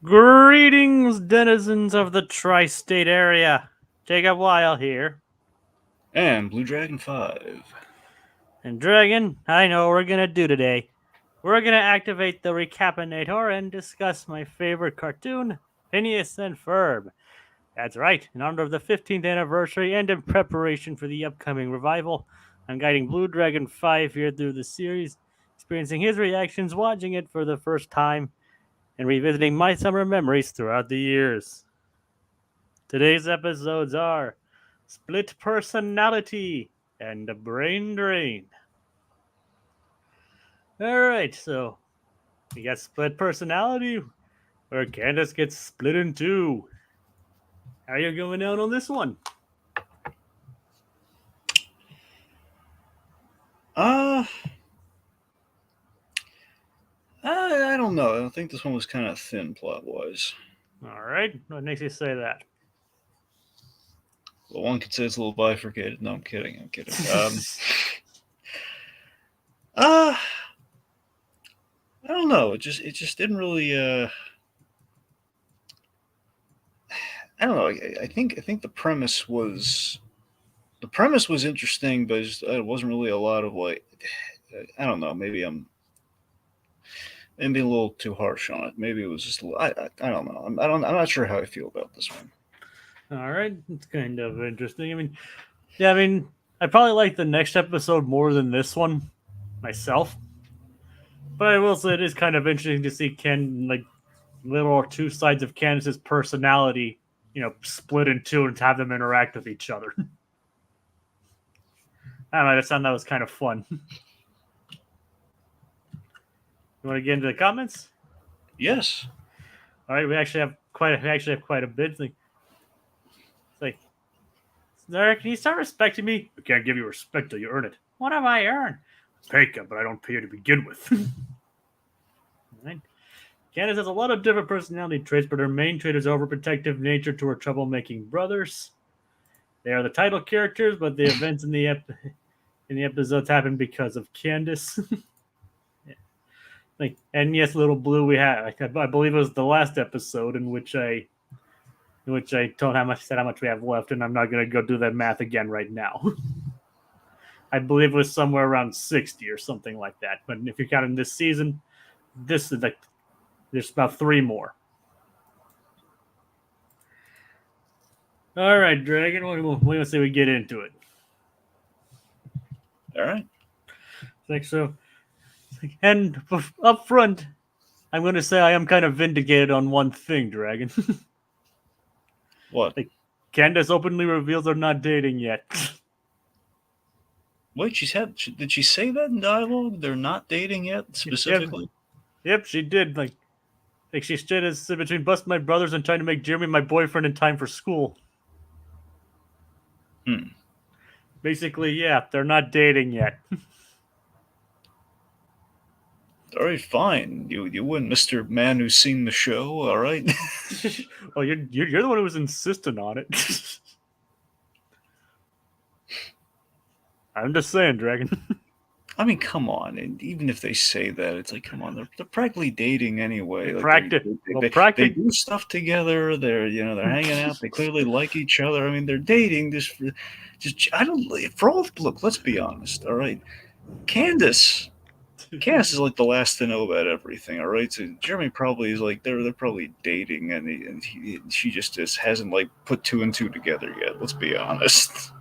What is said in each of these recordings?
Greetings, denizens of the tri-state area. Jacob Weil here. And Blue Dragon 5. And Dragon, I know what we're gonna do today. We're gonna activate the Recap-inator and discuss my favorite cartoon, Phineas and Ferb. That's right, in honor of the 15th anniversary and in preparation for the upcoming revival, I'm guiding Blue Dragon 5 here through the series, experiencing his reactions watching it for the first time, and revisiting my summer memories throughout the years. Today's episodes are Split Personality and a Brain Drain. Alright, so we got Split Personality, where Candace gets split in two. How are you going out on this one? Uh, I don't know. I think this one was kind of thin plot-wise. Alright, what makes you say that? Well, one could say it's a little bifurcated. No, I'm kidding. Uh, I don't know. It just didn't really. I don't know. I think the premise was interesting, but it wasn't really a lot of like. I don't know. Maybe I'm being a little too harsh on it. Maybe it was just a little. I don't know. I'm not sure how I feel about this one. Alright, it's kind of interesting. I probably like the next episode more than this one myself. But I will say it is kind of interesting to see Ken, like, little two sides of Candace's personality, split in two and have them interact with each other. I don't know, I just thought that was kind of fun. You want to get into the comments? Yes. All right, we actually have quite a bit. It's like, Derek, can you start respecting me? I can't give you respect till you earn it. What have I earned? Pay cut, but I don't pay you to begin with. Right. Candace has a lot of different personality traits, but her main trait is overprotective nature to her troublemaking brothers. They are the title characters, but the events in the episodes happen because of Candace. Yeah. And yes, Little Blue, we had, I believe it was the last episode in which I told how much we have left, and I'm not going to go do that math again right now. I believe it was somewhere around 60 or something like that. But if you're counting this season, this is like there's about 3 more. All right, Dragon. We'll see. We get into it. All right. And up front, I'm going to say I am kind of vindicated on one thing, Dragon. What? Candace openly reveals they're not dating yet. Wait, did she say that in dialogue? They're not dating yet, specifically? Yep, she did. Like she stood as between busting my brothers and trying to make Jeremy my boyfriend in time for school. Basically, yeah, they're not dating yet. All right, fine. You win, Mr. Man who's seen the show. All right. Well, you're the one who was insistent on it. I'm just saying, Dragon. I mean, come on. And even if they say that, it's like, come on, they're practically dating anyway. They do stuff together. They're hanging out. They clearly like each other. I mean, they're dating. Look. Let's be honest. All right, Candace is like the last to know about everything. All right, so Jeremy probably is like they're probably dating, and she just hasn't like put 2 and 2 together yet. Let's be honest.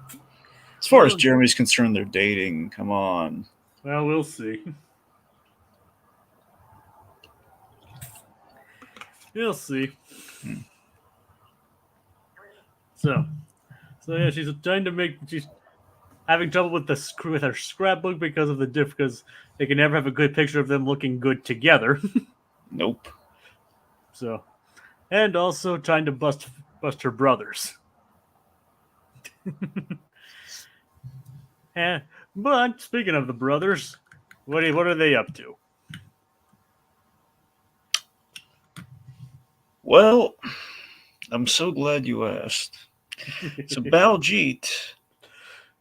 As far as Jeremy's concerned, they're dating. Come on. Well, we'll see. We'll see. So yeah, she's having trouble with her scrapbook because they can never have a good picture of them looking good together. Nope. So, and also trying to bust her brothers. But speaking of the brothers, what are they up to? Well, I'm so glad you asked. So Baljit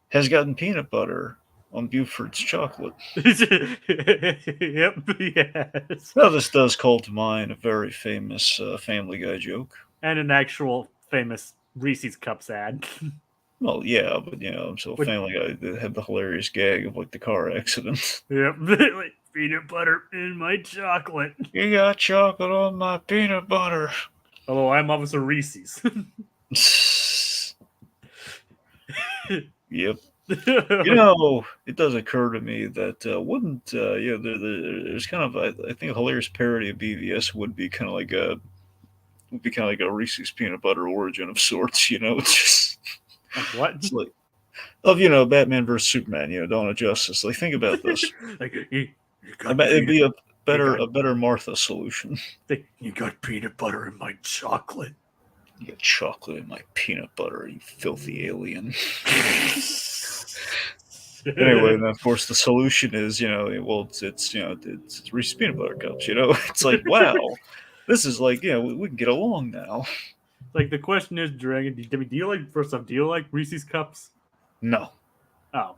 has gotten peanut butter on Buford's chocolate. Yep, yes. Now, this does call to mind a very famous Family Guy joke. And an actual famous Reese's Cups ad. Well, yeah, but so With- Family Guy they had the hilarious gag of like the car accident. Yep, like peanut butter in my chocolate. You got chocolate on my peanut butter. Although I'm Officer Reese's. Yep. It does occur to me that wouldn't there's kind of I think a hilarious parody of BVS would be kind of like a Reese's peanut butter origin of sorts. It's just What? it's like of Batman versus Superman. Dawn of Justice. Like think about this. Like It'd be a better Martha solution. You got peanut butter in my chocolate. You got chocolate in my peanut butter, you filthy alien. Anyway, and of course the solution is, it's Reese's peanut butter cups. It's like, wow, this is like, we can get along now. Like the question is, Dragon, do you like Reese's Cups? No, Oh,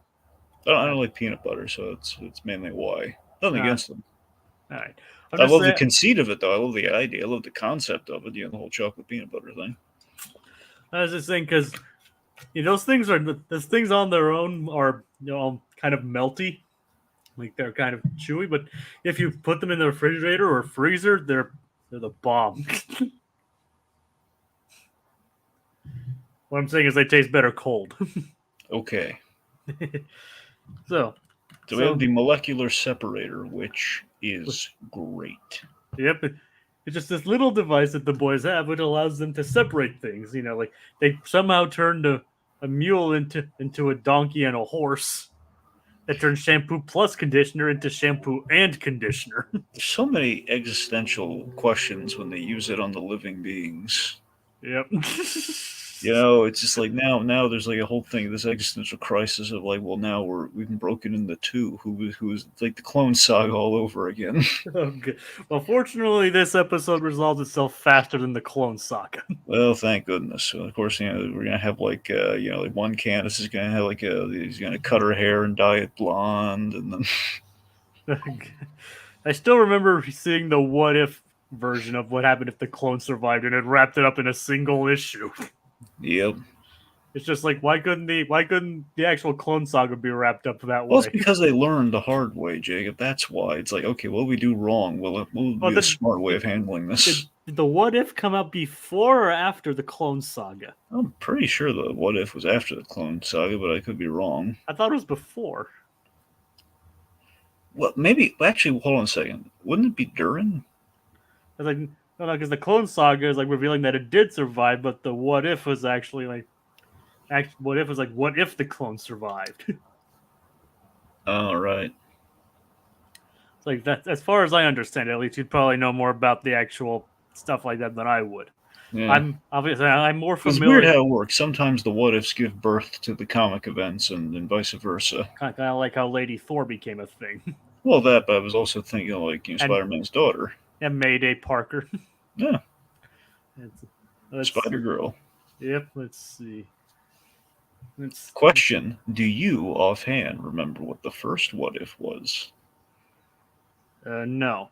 I don't like peanut butter, so it's mainly why. Nothing against them. all right. I love the conceit of it, though. I love the idea. I love the concept of it. The whole chocolate peanut butter thing. I was just saying because those things on their own are kind of melty, like they're kind of chewy. But if you put them in the refrigerator or freezer, they're the bomb. What I'm saying is they taste better cold. Okay. So we have the molecular separator, which is great. Yep. It's just this little device that the boys have, which allows them to separate things. Like they somehow turned a mule into a donkey and a horse. That turns shampoo plus conditioner into shampoo and conditioner. There's so many existential questions when they use it on the living beings. Yep. It's just like now there's like a whole thing, this existential crisis of like, well, now we've been broken into two. Who is like the Clone Saga all over again? Okay. Well, fortunately, this episode resolves itself faster than the Clone Saga. Well, thank goodness. So, of course, we're gonna have like like one Candace is gonna have he's gonna cut her hair and dye it blonde, and then I still remember seeing the what if version of what happened if the clone survived, and it wrapped it up in a single issue. Yep. It's just like why couldn't the actual Clone Saga be wrapped up that way? Well, it's because they learned the hard way, Jacob. That's why. It's like, okay, what do we do wrong? We'll do a smart way of handling this. Did the what if come out before or after the Clone Saga? I'm pretty sure the what if was after the Clone Saga, but I could be wrong. I thought it was before. Well, maybe. Actually, hold on a second. Wouldn't it be during? I was like, no, because the Clone Saga is like revealing that it did survive, but the what if was actually like, what if the clone survived? Oh, right. It's like that. As far as I understand it, at least you'd probably know more about the actual stuff like that than I would. Yeah. I'm more familiar. It's weird how it works. Sometimes the what ifs give birth to the comic events, and vice versa. Kind of like how Lady Thor became a thing. Well, but I was also thinking like Spider-Man's daughter. And Mayday Parker. Yeah. Let's Spider Girl. Yep. Let's see. Question: do you offhand remember what the first what if was? No.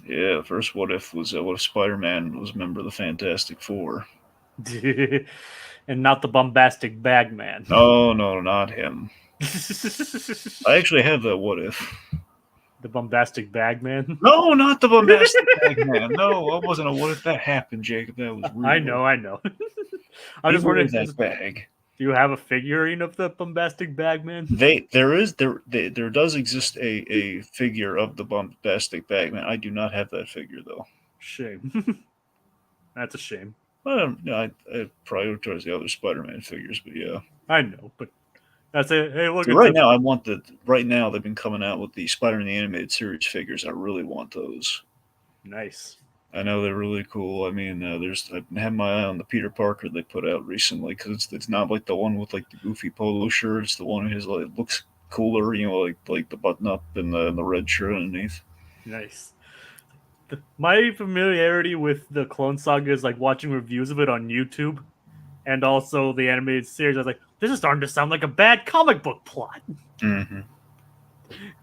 Yeah, the first what if was what if Spider-Man was a member of the Fantastic Four? And not the bombastic bag man. Oh no, not him. I actually have that what if. The bombastic bag man? No, not the bombastic bag man. No, I wasn't a what if that happened, Jacob. That was real. I know. I'm just wondering that bag. Do you have a figurine of the bombastic bag man? There does exist a figure of the bombastic bag man. I do not have that figure though. Shame. That's a shame. I prioritize the other Spider-Man figures, but yeah. I know, but that's it. Hey, look. Right now they've been coming out with the Spider-Man the Animated Series figures. I really want those. Nice. I know they're really cool. I mean, I've had my eye on the Peter Parker they put out recently because it's not like the one with like the goofy polo shirt. It's the one who looks cooler, like the button up and the red shirt underneath. Nice. My familiarity with the Clone Saga is like watching reviews of it on YouTube, and also the animated series. I was like, This is starting to sound like a bad comic book plot. Mm-hmm.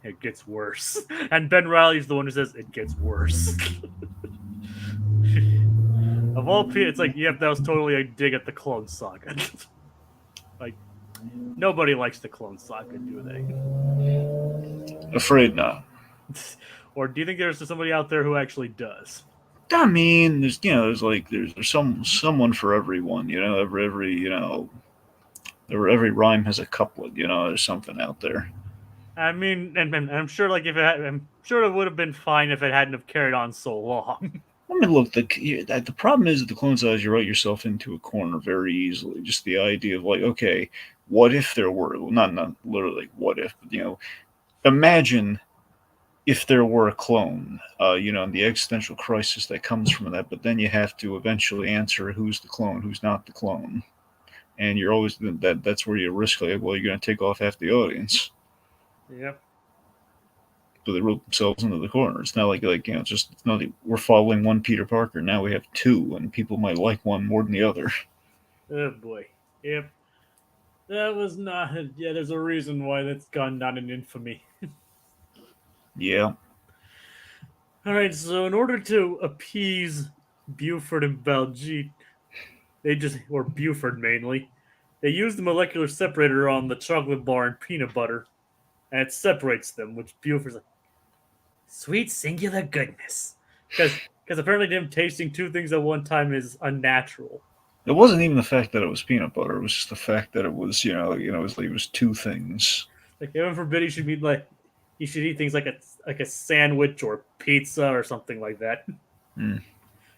It gets worse. And Ben Riley's the one who says it gets worse. Of all people, it's like, yep, that was totally a dig at the Clone Saga. Like, nobody likes the Clone Saga, do they? Afraid not. Or do you think there's somebody out there who actually does? I mean, there's someone for everyone. Every rhyme has a couplet. There's something out there. I mean, and I'm sure, like, I'm sure it would have been fine if it hadn't have carried on so long. I mean, look, the problem is that the Clone Saga, you write yourself into a corner very easily. Just the idea of like, okay, what if there were not literally what if, but imagine if there were a clone, and the existential crisis that comes from that. But then you have to eventually answer who's the clone, who's not the clone, and you're always that's where you risk like, well, you're going to take off half the audience. Yep. So they wrote themselves into the corner. It's not it's not like we're following one Peter Parker. Now we have two, and people might like one more than the other. Oh boy. Yep. That was not. Yeah, there's a reason why that's gone down in infamy. Yeah. All right, so in order to appease Buford and Baljeet, or Buford mainly, they use the molecular separator on the chocolate bar and peanut butter, and it separates them, which Buford's like, sweet singular goodness. Because apparently them tasting two things at one time is unnatural. It wasn't even the fact that it was peanut butter. It was just the fact that it was, it was two things. Like, heaven forbid he should eat things like a sandwich or pizza or something like that.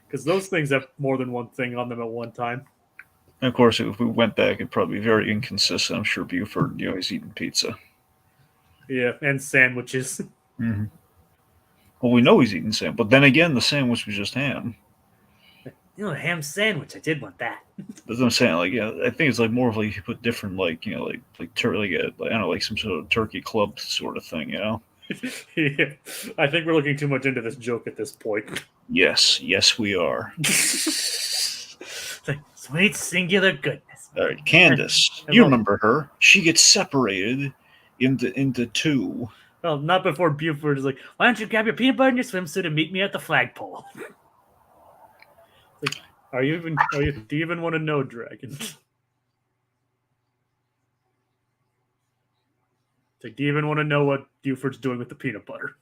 Because those things have more than one thing on them at one time. And of course, if we went back, it'd probably be very inconsistent. I'm sure Buford, he's eating pizza. Yeah, and sandwiches. Mm-hmm. Well, we know he's eating sandwich, but then again, the sandwich was just ham. A ham sandwich. I did want that. That's what I'm saying. Like, I think it's like more of like you put different, like, like I don't know, like some sort of turkey club sort of thing, Yeah, I think we're looking too much into this joke at this point. Yes, we are. Like, sweet singular goodness. All right, Candace, you remember her? She gets separated into two. Well, not before Buford is like, why don't you grab your peanut butter and your swimsuit and meet me at the flagpole? Like, do you even want to know, Dragon? Like, do you even want to know what Buford's doing with the peanut butter?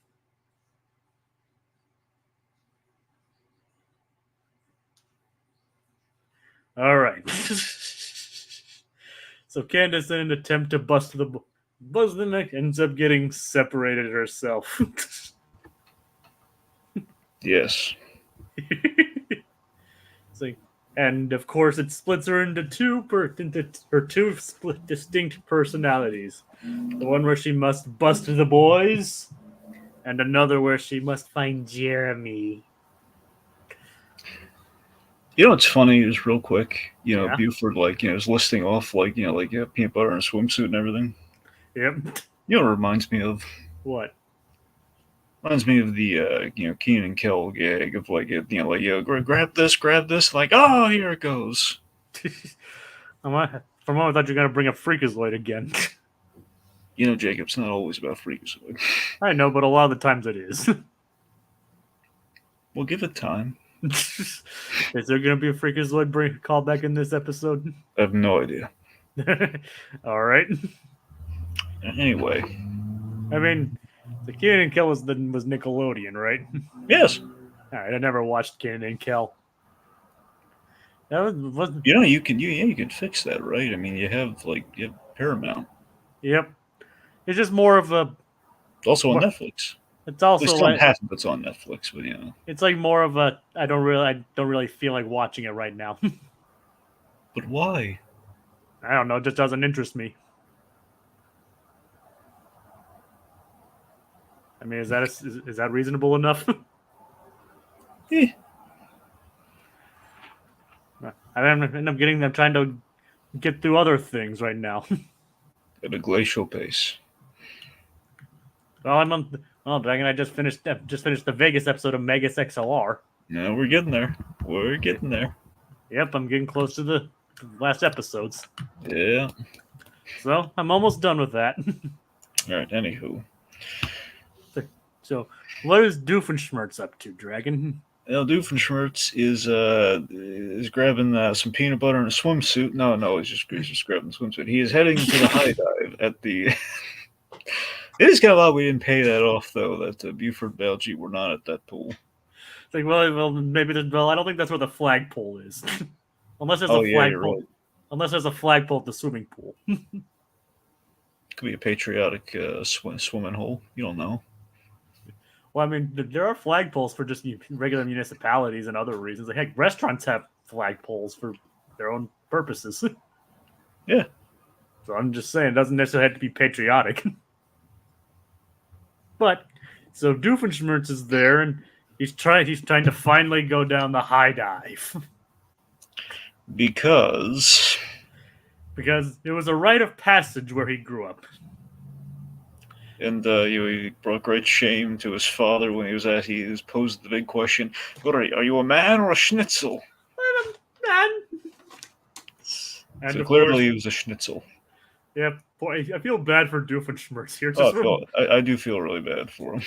All right. So Candace, in an attempt to buzz the neck, ends up getting separated herself. Yes. And of course, it splits her into her two distinct personalities. The one where she must bust the boys, and another where she must find Jeremy. You know what's funny is real quick, Buford is listing off peanut butter and a swimsuit and everything. Yep. You know what it reminds me of? What? Reminds me of the Keenan and Kel gag of grab this, like, oh, here it goes. For a moment I thought you were gonna bring up Freakazoid again. Jacob, it's not always about Freakazoid. I know, but a lot of the times it is. Well, give it time. Is there going to be a Freakazoid callback in this episode? I have no idea. All right. Anyway. I mean, the Kenan and Kel was Nickelodeon, right? Yes. All right, I never watched Kenan and Kel. That wasn't... You can fix that, right? I mean, you have Paramount. Yep. It's just more of a... Also on Netflix. It's also like half of it's on Netflix, but it's like more of a I don't really feel like watching it right now. But why? I don't know. It just doesn't interest me. I mean, is that reasonable enough? Yeah. I'm trying to get through other things right now. At a glacial pace. Well, Dragon, I just finished the Vegas episode of Megas XLR. No, we're getting there. Yep, I'm getting close to the last episodes. Yeah. So I'm almost done with that. All right. Anywho, So what is Doofenshmirtz up to, Dragon? Doofenshmirtz is grabbing some peanut butter in a swimsuit. No, he's just grabbing the swimsuit. He is heading to the high dive at the. It is kind of odd we didn't pay that off though. That Buford Baljeet were not at that pool. It's like, well, maybe. Well, I don't think that's where the flagpole is, unless there's Oh a yeah, you're flagpole. right. Unless there's a flagpole at the swimming pool. Could be a patriotic swimming hole. You don't know. Well, I mean, there are flagpoles for just regular municipalities and other reasons. Like, heck, restaurants have flagpoles for their own purposes. Yeah. So I'm just saying, it doesn't necessarily have to be patriotic. But so Doofenshmirtz is there, and he's trying to finally go down the high dive Because because it was a rite of passage where he grew up. and he brought great shame to his father when he was posed the big question: "What are you, a man or a schnitzel?" Man. So clearly, he was a schnitzel. Yeah, boy, I feel bad for Doofenshmirtz here. I do feel really bad for him.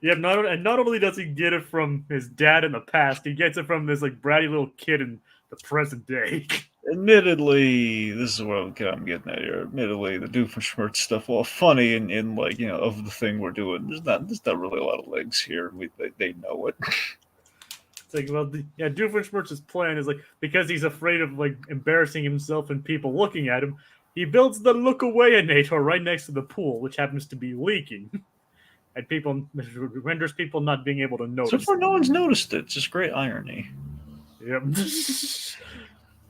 Yeah, not only does he get it from his dad in the past, he gets it from this like bratty little kid in the present day. Admittedly, this is what I'm getting at here. Admittedly, the Doofenshmirtz stuff, while funny and like of the thing we're doing, there's not really a lot of legs here. They know it. It's like, well, yeah, Doofenshmirtz's plan is like because he's afraid of like embarrassing himself and people looking at him, he builds the look-away-inator right next to the pool, which happens to be leaking, and renders people not being able to notice. So far, no one's noticed it. It's just great irony. Yep.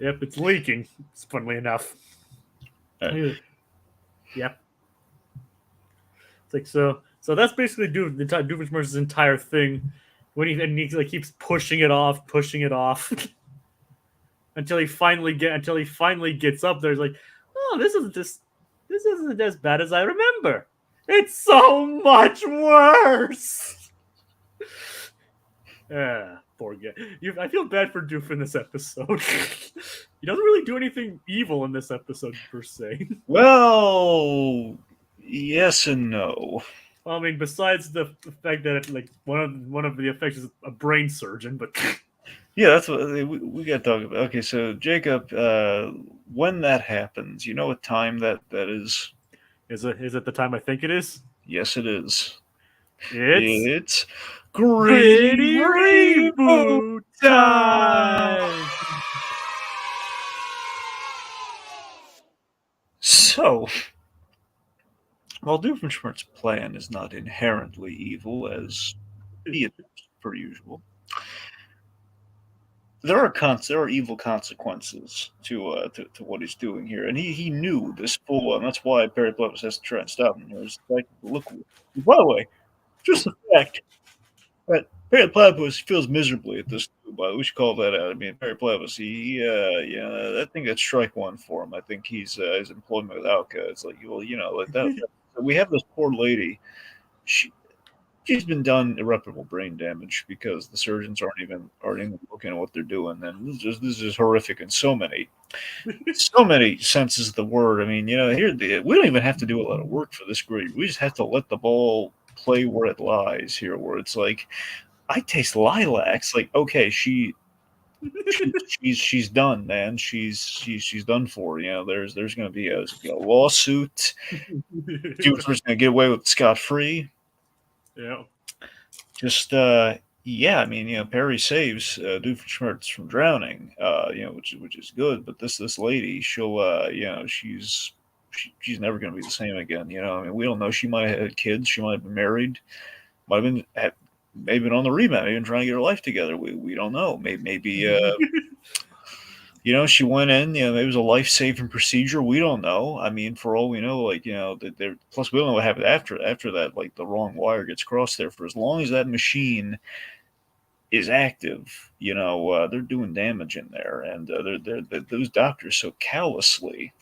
Yep, it's leaking. Funnily enough. Right. Yep. It's like so. So that's basically Doofenshmirtz's entire thing. When he like keeps pushing it off, until he finally gets up there. He's like, oh, this isn't as bad as I remember. It's so much worse. Poor guy. I feel bad for Doof in this episode. He doesn't really do anything evil in this episode per se. Well, yes and no. Well, I mean, besides the fact that it, like one of the effects is a brain surgeon, but yeah, that's what we got to talk about. Okay, so Jacob, when that happens, you know what time that is? Is it the time I think it is? Yes, it is. It's Gritty Reboot time! So, while Doofenshmirtz's plan is not inherently evil, as he is per usual, there are evil consequences to what he's doing here, and he knew this full well, and that's why Perry Plevis has to try and stop him. There's like, look, by the way, just the fact that Perry Platypus feels miserably at this, but we should call that out. I mean, Perry Platypus, I think that's strike one for him. I think his employment with Alka. It's like, well, like that. We have this poor lady. She's been done irreparable brain damage because the surgeons aren't even looking at what they're doing. And this is horrific in so many senses of the word. I mean, here we don't even have to do a lot of work for this grade. We just have to let the ball play where it lies here, where it's like, I taste lilacs. Like, okay, she's done, man. She's done for. There's going to be a lawsuit. Doofenshmirtz going to get away with scot free. Yeah. Just yeah, I mean, Perry saves Doofenshmirtz from drowning, which is good. But this lady, she'll she's never going to be the same again. I mean, we don't know. She might have had kids. She might have been married. Might have been maybe on the rebound, maybe trying to get her life together. We don't know. Maybe she went in. It was a life-saving procedure. We don't know. I mean, for all we know, like plus we don't know what happened after that. Like the wrong wire gets crossed there. For as long as that machine is active, they're doing damage in there, and they're those doctors so callously.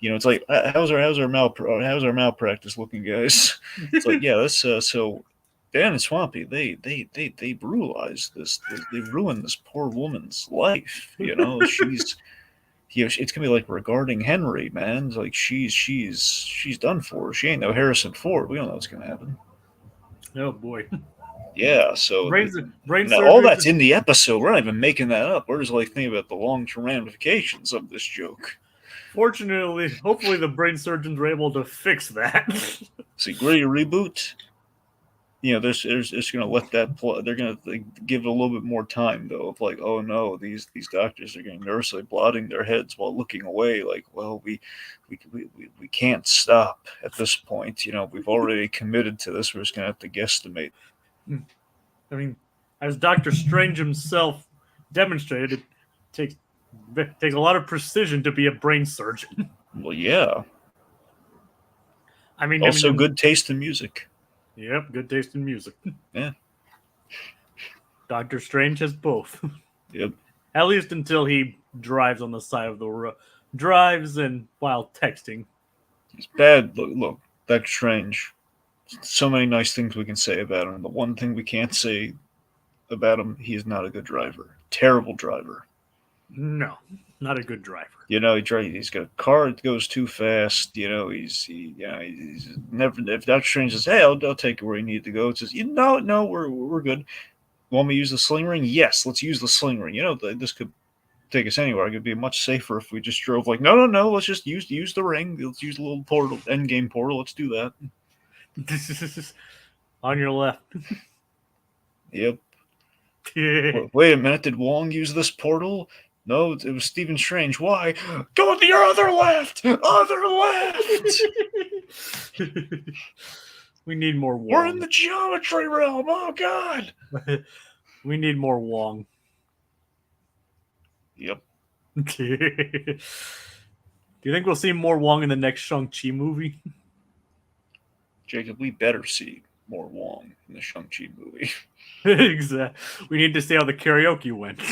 It's like how's our malpractice looking, guys? It's like, yeah, that's so. Dan and Swampy, they brutalized this. They ruined this poor woman's life. it's gonna be like regarding Henry, man. It's like she's done for. She ain't no Harrison Ford. We don't know what's gonna happen. Oh boy. Yeah, so Brain now all surgery. that's in the episode. We're not even making that up. We're just like thinking about the long-term ramifications of this joke. Fortunately, hopefully the brain surgeons were able to fix that. See, Gritty reboot. They're just gonna let that play. They're gonna give it a little bit more time though. Of like, oh no, these doctors are getting nervously blotting their heads while looking away. Like, well, we can't stop at this point. We've already committed to this. We're just gonna have to guesstimate. I mean, as Doctor Strange himself demonstrated, it takes a lot of precision to be a brain surgeon. Well, yeah. I mean, Also, good taste in music. Yep, good taste in music. Yeah. Doctor Strange has both. Yep. At least until he drives on the side of the road. Drives and while texting. He's bad. Look, Doctor Strange. So many nice things we can say about him. The one thing we can't say about him, he is not a good driver. Terrible driver. No, not a good driver. He's got a car that goes too fast. He's never. If Doctor Strange says, "Hey, I'll take you where you need to go," it says, "No, we're good." Want me to use the sling ring? Yes, let's use the sling ring. This could take us anywhere. It could be much safer if we just drove like, no. Let's just use the ring. Let's use the little portal, end game portal. Let's do that. On your left. Yep. Wait a minute. Did Wong use this portal? No, it was Stephen Strange. Why? Go to your other left! Other left! We need more Wong. We're in the geometry realm. Oh, God. We need more Wong. Yep. Do you think we'll see more Wong in the next Shang-Chi movie? Jacob, we better see more Wong in the Shang-Chi movie. Exactly. We need to see how the karaoke went.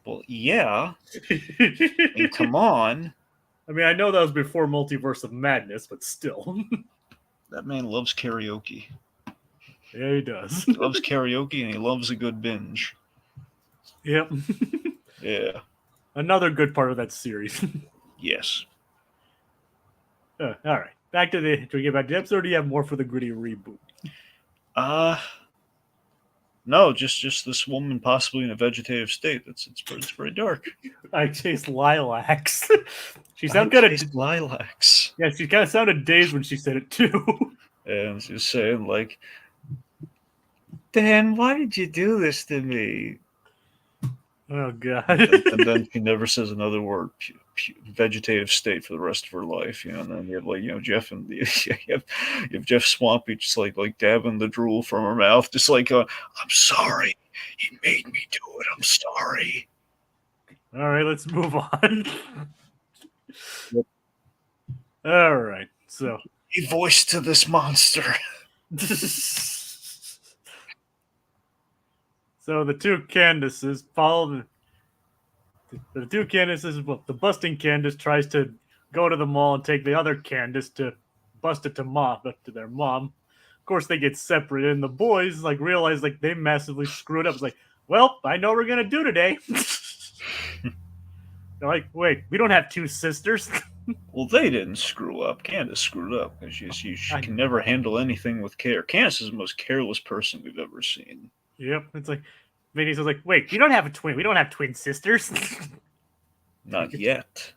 Well, yeah. I mean, come on. I mean, I know that was before Multiverse of Madness, but still. That man loves karaoke. Yeah, he does. He loves karaoke and he loves a good binge. Yep. Yeah. Another good part of that series. Yes. All right. Do we get back to the episode, or do you have more for the Gritty reboot? No, just this woman possibly in a vegetative state. It's very dark. I chased lilacs. She sounded kind of lilacs. Yeah, she kind of sounded dazed when she said it too. And she's saying like, Dan, why did you do this to me? Oh God! And then she never says another word. Vegetative state for the rest of her life, and then you have Jeff and you have Jeff Swampy just like dabbing the drool from her mouth, just like I'm sorry, he made me do it. I'm sorry. All right, let's move on. Yep. All right, so he voiced to this monster. So the two Candaces follow the two Candaces. Well, the busting Candace tries to go to the mall and take the other Candace to bust it to their mom. Of course, they get separated, and the boys realize they massively screwed up. It's like, well, I know what we're gonna do today. They're like, wait, we don't have two sisters. Well, they didn't screw up. Candace screwed up because she can never handle anything with care. Candace is the most careless person we've ever seen. Yep, it's like Phineas was like, wait, we don't have a twin. We don't have twin sisters. Not yet.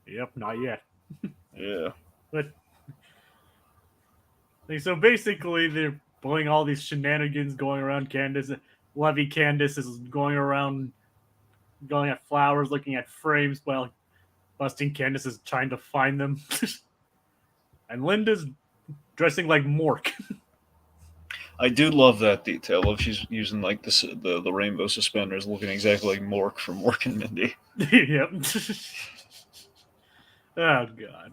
Yep, not yet. Yeah. But so basically, they're pulling all these shenanigans going around Candace. Levy Candace is going around, going at flowers, looking at frames, while busting Candace is trying to find them. And Linda's dressing like Mork. I do love that detail. I love she's using the rainbow suspenders, looking exactly like Mork from Mork and Mindy. Yep. Oh God.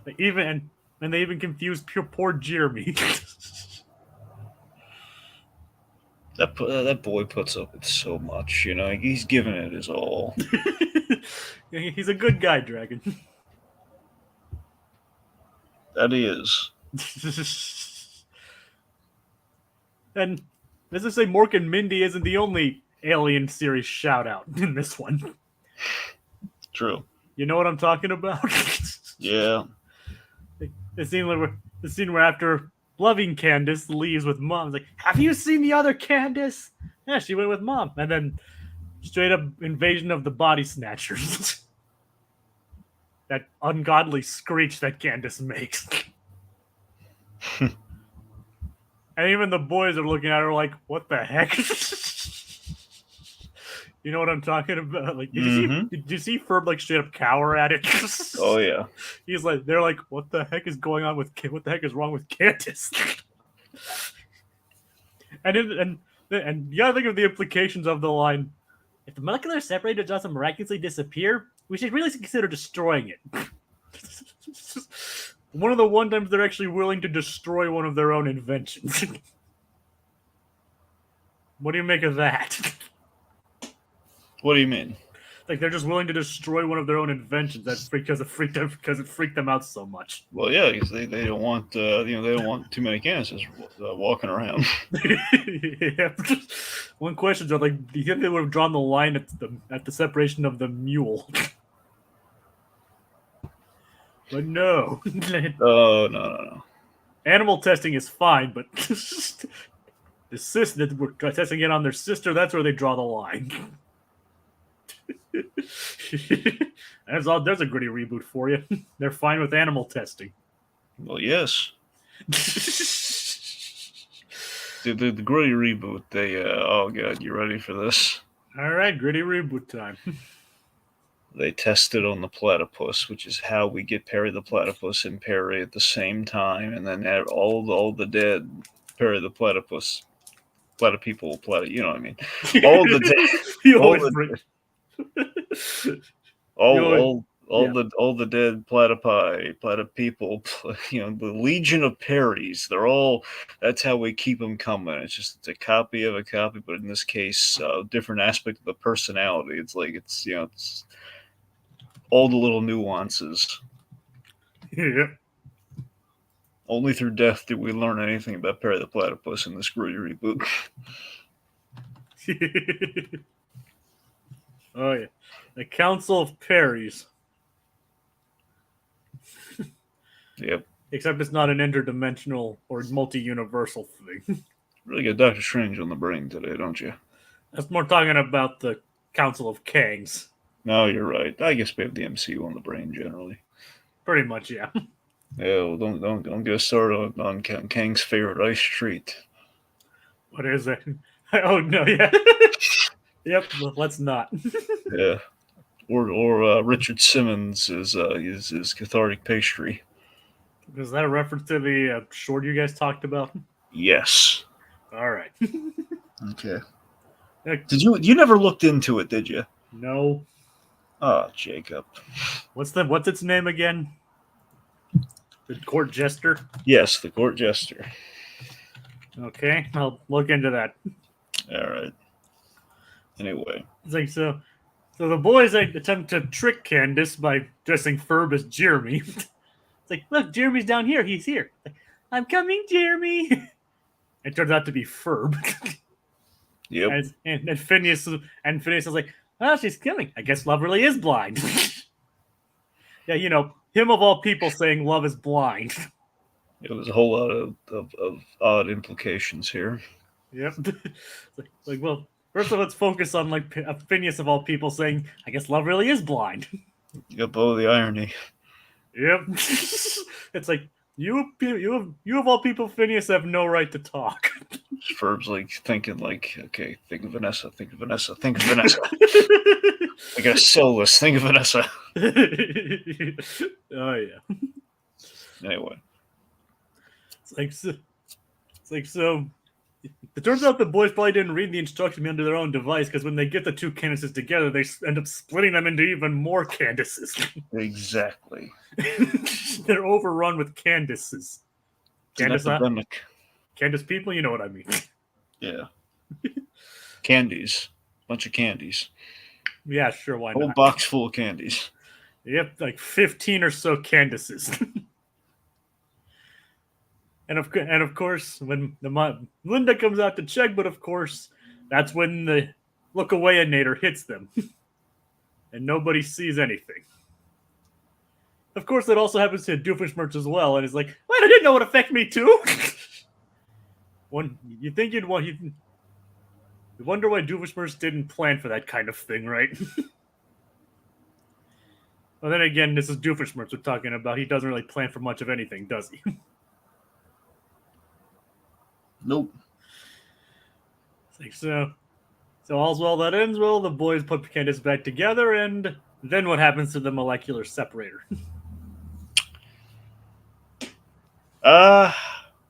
They even confused poor Jeremy. That boy puts up with so much, He's giving it his all. He's a good guy, Dragon. That he is. And as I say, Mork and Mindy isn't the only Alien series shout out in this one. True. You know what I'm talking about? Yeah. The scene where after loving Candace leaves with mom. It's like, have you seen the other Candace? Yeah, she went with mom, and then straight up invasion of the body snatchers. That ungodly screech that Candace makes. And even the boys are looking at her like, what the heck? You know what I'm talking about? Like, did you see Ferb like straight up cower at it? Oh yeah. He's like, they're like, what the heck is going on with? What the heck is wrong with Candace? and you gotta think of the implications of the line. If the molecular separator doesn't miraculously disappear, we should really consider destroying it. One of the one times they're actually willing to destroy one of their own inventions. What do you make of that? What do you mean? Like they're just willing to destroy one of their own inventions because it freaked them out so much. Well, yeah, because they don't want they don't want too many Candaces walking around. Yeah. One question is like, do you think they would have drawn the line at the separation of the mule? But no. Oh no. Animal testing is fine, but the sister that we're testing it on their sister, that's where they draw the line. There's a gritty reboot for you. They're fine with animal testing. Well, yes. the gritty reboot. They oh god, you ready for this? All right, gritty reboot time. They tested on the platypus, which is how we get Perry the Platypus and Perry at the same time, and then add all the dead Perry the Platypus, platypeople, you know what I mean? All the dead, all the dead platypeople, the Legion of Perrys. They're all. That's how we keep them coming. It's a copy of a copy, but in this case, different aspect of the personality. It's like it's all the little nuances. Yeah. Only through death did we learn anything about Perry the Platypus in this gritty reboot. Oh yeah, the Council of Perrys. Yep. Except it's not an interdimensional or multi-universal thing. Really got Doctor Strange on the brain today, don't you? That's more talking about the Council of Kangs. No, you're right. I guess we have the MCU on the brain generally. Pretty much, yeah. Yeah, well, don't get us started on Kang's favorite ice treat. What is it? Oh no, yeah. Yep, let's not. Yeah, or Richard Simmons is cathartic pastry. Is that a reference to the short you guys talked about? Yes. All right. Okay. Did you never looked into it, did you? No. Oh, Jacob. What's its name again? The court jester? Yes, the court jester. Okay, I'll look into that. All right. Anyway. It's like, so the boys attempt to trick Candace by dressing Ferb as Jeremy. It's like, look, Jeremy's down here. He's here. Like, I'm coming, Jeremy. It turns out to be Ferb. Yep. And Phineas is like, oh, she's coming. I guess love really is blind. Yeah, him of all people saying love is blind. It was a whole lot of odd implications here. Yep. Like, well, first of all, let's focus on Phineas of all people saying, I guess love really is blind. Yep, oh, the irony. Yep. It's like, you of all people, Phineas, have no right to talk. Ferb's like thinking like, okay, think of Vanessa. I gotta sell this. Think of Vanessa. Oh yeah. Anyway. It's like so. It turns out the boys probably didn't read the instruction under their own device, because when they get the two Candaces together, they end up splitting them into even more Candaces. Exactly. They're overrun with Candaces. Candace people, you know what I mean. Yeah. Candies. Bunch of candies. Yeah, sure, why not? Whole box full of candies. Yep, like 15 or so Candaces. And of course, when Linda comes out to check, but of course, that's when the look-away-inator hits them. and nobody sees anything. Of course, that also happens to Doofenshmirtz as well, and it's like, wait, I didn't know it affected me too. You think you'd want you wonder why Doofenshmirtz didn't plan for that kind of thing, right? Well, then again, this is Doofenshmirtz we're talking about. He doesn't really plan for much of anything, does he? Nope. So all's well that ends well. The boys put Candace back together, and then what happens to the molecular separator?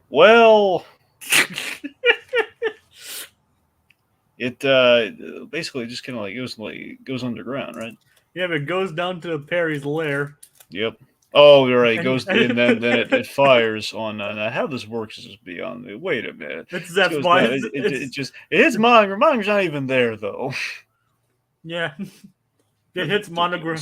Well, it basically just kind of goes underground, right? Yeah, but it goes down to Perry's lair. Yep. Oh, you're right. It goes and then it fires on. How this works is beyond me. Wait a minute. It hits Monogram. Monogram's not even there though. Yeah. It hits Monogram.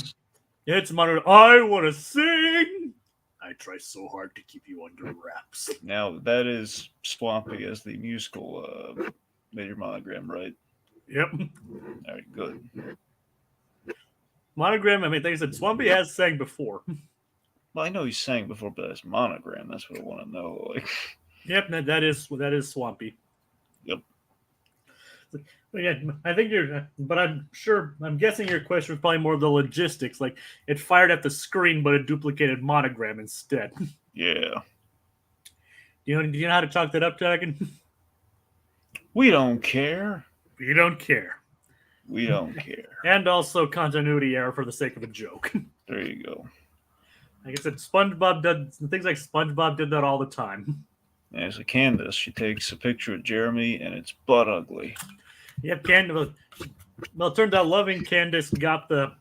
It hits Monogram. I want to sing. I try so hard to keep you under wraps. Now that is Swampy as the musical Major Monogram, right? Yep. All right, good. Monogram. I mean, like I said, Swampy has sang before. Well, I know he sang before, but that's Monogram. That's what I want to know. Like, yep, that is Swampy. Yep. But yeah, I think but I'm guessing your question was probably more of the logistics. Like, it fired at the screen, but it duplicated Monogram instead. Yeah. Do you know how to chalk that up, Dragon? We don't care. We don't care. We don't care. And also continuity error for the sake of a joke. There you go. Like I said, SpongeBob did things like SpongeBob did that all the time. As a Candace, she takes a picture of Jeremy, and it's butt ugly. Yep, Candace. Well, it turns out loving Candace got a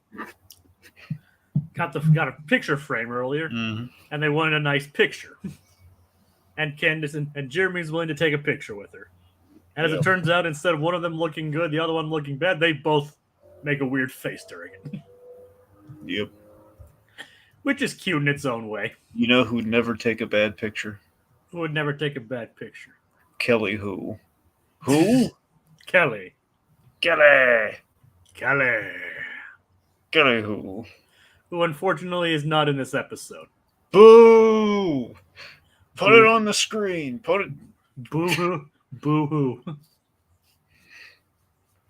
picture frame earlier, and they wanted a nice picture. And Candace and Jeremy's willing to take a picture with her. And as it turns out, instead of one of them looking good, the other one looking bad, they both make a weird face during it. Yep. Which is cute in its own way. You know who'd never take a bad picture? Who would never take a bad picture? Kelly who? Who? Kelly. Kelly. Kelly. Kelly who? Who unfortunately is not in this episode. Boo! Put it on the screen. Put it. Boo-hoo. Boo-hoo.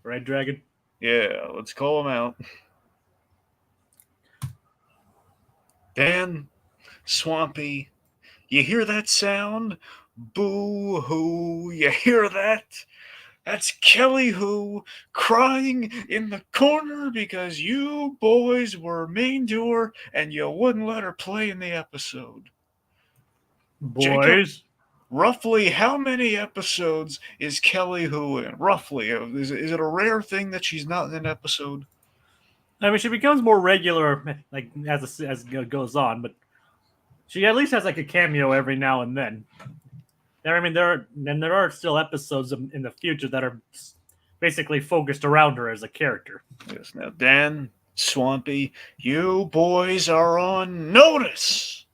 Right, Dragon? Yeah, let's call him out. Dan, Swampy, you hear that sound? Boo-hoo, you hear that? That's Kelly who crying in the corner because you boys were mean to her and you wouldn't let her play in the episode. Boys? Jacob, roughly how many episodes is Kelly who in? Roughly. Is it a rare thing that she's not in an episode? I mean, she becomes more regular like as it goes on, but she at least has like a cameo every now and then. There are still episodes in the future that are basically focused around her as a character. Yes. Now, Dan, Swampy, you boys are on notice.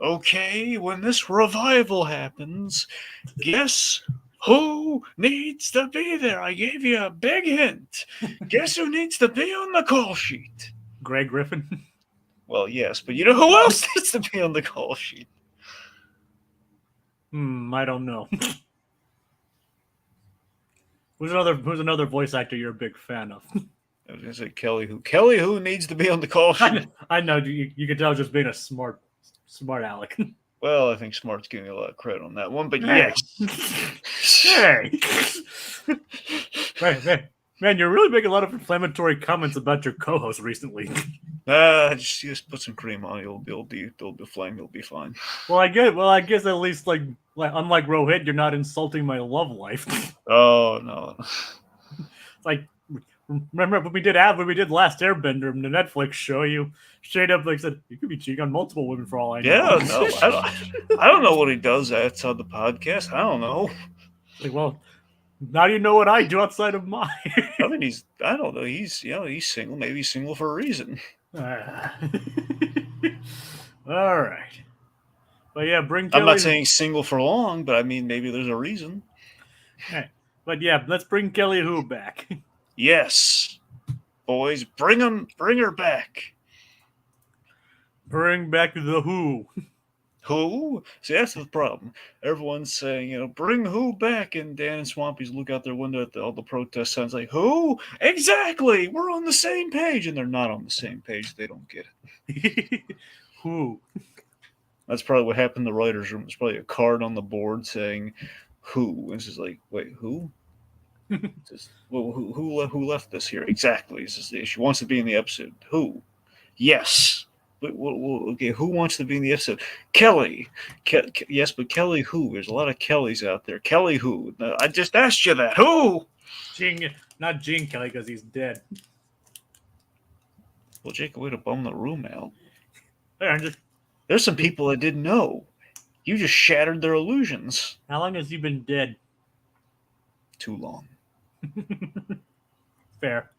Okay, when this revival happens, guess who needs to be there? I gave you a big hint. Guess who needs to be on the call sheet? Greg Griffin. Well, yes, but you know who else needs to be on the call sheet? I don't know. Who's another voice actor you're a big fan of? I was gonna say Kelly who. Kelly who needs to be on the call sheet? I know. You can tell just being a smart Alec. Well, I think Smart's giving you a lot of credit on that one, but yes. Hey. Man, you're really making a lot of inflammatory comments about your co-host recently. Just put some cream on. You'll be fine. You'll be fine. Well, I guess at least like unlike Rohit, you're not insulting my love life. Oh no. Like, remember when we did Last Airbender in the Netflix show? You straight up like said you could be cheating on multiple women for all I know. Yeah, no, I don't know what he does outside the podcast. I don't know. Like, well, now you know what I do outside of mine. I mean, I don't know. He's single. Maybe he's single for a reason. All right. But yeah, bring Kelly. I'm not saying single for long, but I mean, maybe there's a reason. Right. But yeah, let's bring Kelly Who back. Yes. boys. Bring her back. Bring back the Who. Who? See, that's the problem. Everyone's saying, bring who back? And Dan and Swampy's look out their window at all the protest signs like, who? Exactly! We're on the same page. And they're not on the same page. They don't get it. Who? That's probably what happened in the writer's room. There's probably a card on the board saying, who? And it's just like, wait, who? Just, well, who left this here? Exactly. This is the issue. Wants to be in the episode. Who? Yes. But, okay, who wants to be in the episode? Kelly. Yes, but Kelly who? There's a lot of Kellys out there. Kelly who? I just asked you that. Who? Not Gene Kelly because he's dead. Well, Jake, way to bum the room out. There's some people that didn't know. You just shattered their illusions. How long has he been dead? Too long. Fair.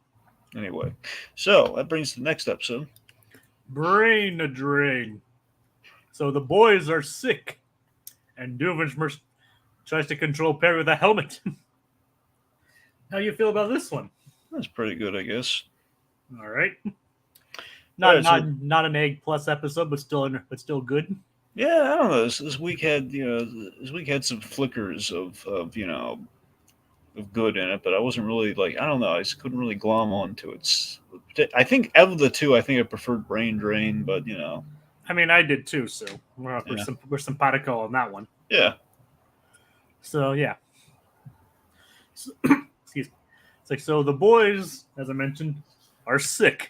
Anyway, so that brings to the next episode. Brain drain. So the boys are sick, and Doofenshmirtz tries to control Perry with a helmet. How do you feel about this one? That's pretty good, I guess. All right. Not an egg plus episode, but still good. Yeah, I don't know. This week had some flickers of good in it, but I wasn't really I don't know. I just couldn't really glom onto it. I think of the two, I think I preferred Brain Drain, but I mean, I did too. So we're simpatico on that one. Yeah. So yeah. Excuse me. It's so the boys, as I mentioned, are sick,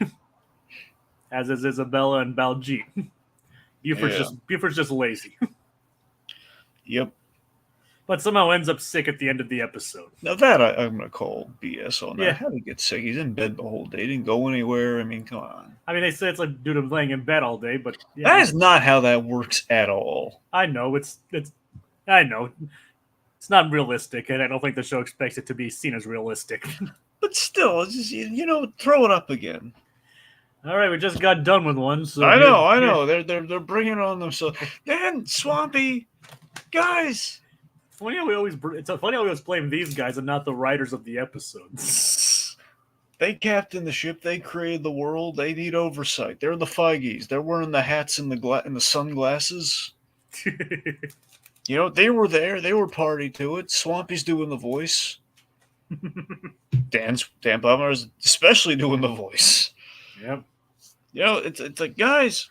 as is Isabella and Baljeet. Buford's just lazy. Yep. But somehow ends up sick at the end of the episode. Now that I'm going to call BS on that. Yeah. How did he get sick? He's in bed the whole day. He didn't go anywhere. I mean, come on. I mean, they say it's like due to laying in bed all day, but that is not how that works at all. I know I know it's not realistic, and I don't think the show expects it to be seen as realistic. But still, it's just throw it up again. All right, we just got done with one. So I know. They're bringing it on themselves. Dan, Swampy, guys. It's funny how we always blame these guys and not the writers of the episodes. They captained the ship. They created the world. They need oversight. They're the Feigees. They're wearing the hats and the sunglasses. They were there. They were party to it. Swampy's doing the voice. Dan Bummer's especially doing the voice. Yep. It's like, guys,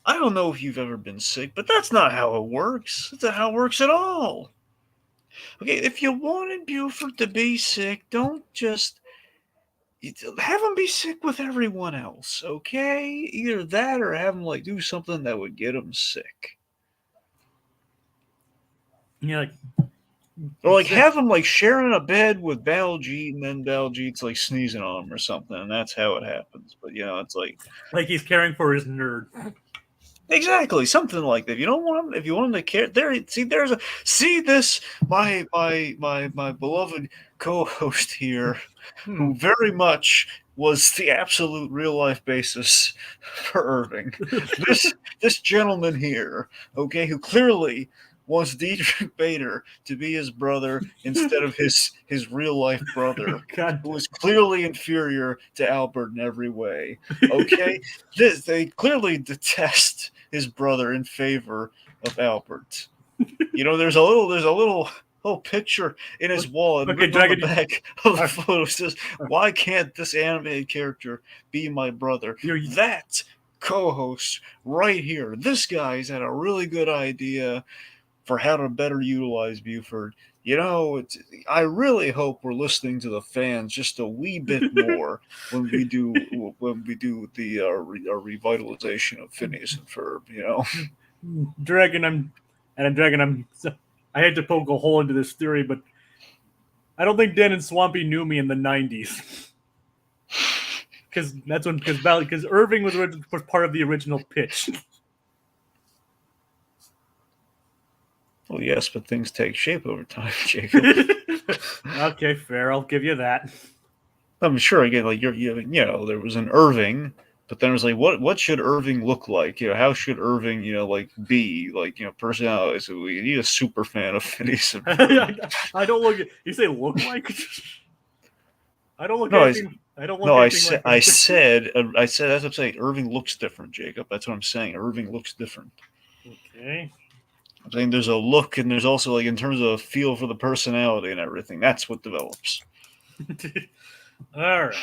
I don't know if you've ever been sick, but that's not how it works. That's not how it works at all. Okay, if you wanted Buford to be sick, don't just have him be sick with everyone else, okay? Either that or have him do something that would get him sick. Yeah, or have him sharing a bed with Baljeet, and then Baljeet's sneezing on him or something, and that's how it happens. But it's like he's caring for his nerd. Exactly, something like that. If you want him to care, this my beloved co-host here, who very much was the absolute real life basis for Irving. this gentleman here, okay, who clearly wants Diedrich Bader to be his brother instead of his real life brother, who was clearly inferior to Albert in every way. Okay, they clearly detest his brother in favor of Albert. There's a little picture in his wall on the back of the photo says, "Why can't this animated character be my brother?" That co-host right here. This guy's had a really good idea for how to better utilize Buford. I really hope we're listening to the fans just a wee bit more when we do the revitalization of Phineas and Ferb. Dragon, I hate to poke a hole into this theory, but I don't think Dan and Swampy knew me in the 90s. Because Irving was part of the original pitch. Well, yes, but things take shape over time, Jacob. Okay, fair. I'll give you that. I'm sure again, there was an Irving, but then it was what should Irving look like? How should Irving, be? Personality. So we need a super fan of Phineas and Ferb. I don't look. You say look like? I don't look No, anything. I don't look no, anything like I him. said, that's what I'm saying. Irving looks different, Jacob. That's what I'm saying. Irving looks different. Okay. I'm saying there's a look, and there's also like in terms of a feel for the personality and everything. That's what develops. All right.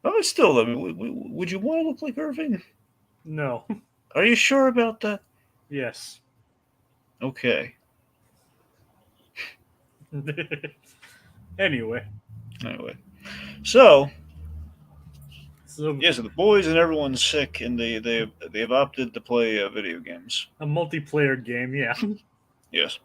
But still, I mean, would you want to look like Irving? No. Are you sure about that? Yes. Okay. Anyway. Anyway, so So yes, the boys and everyone's sick, and they've opted to play video games. a multiplayer game, yeah. Yes.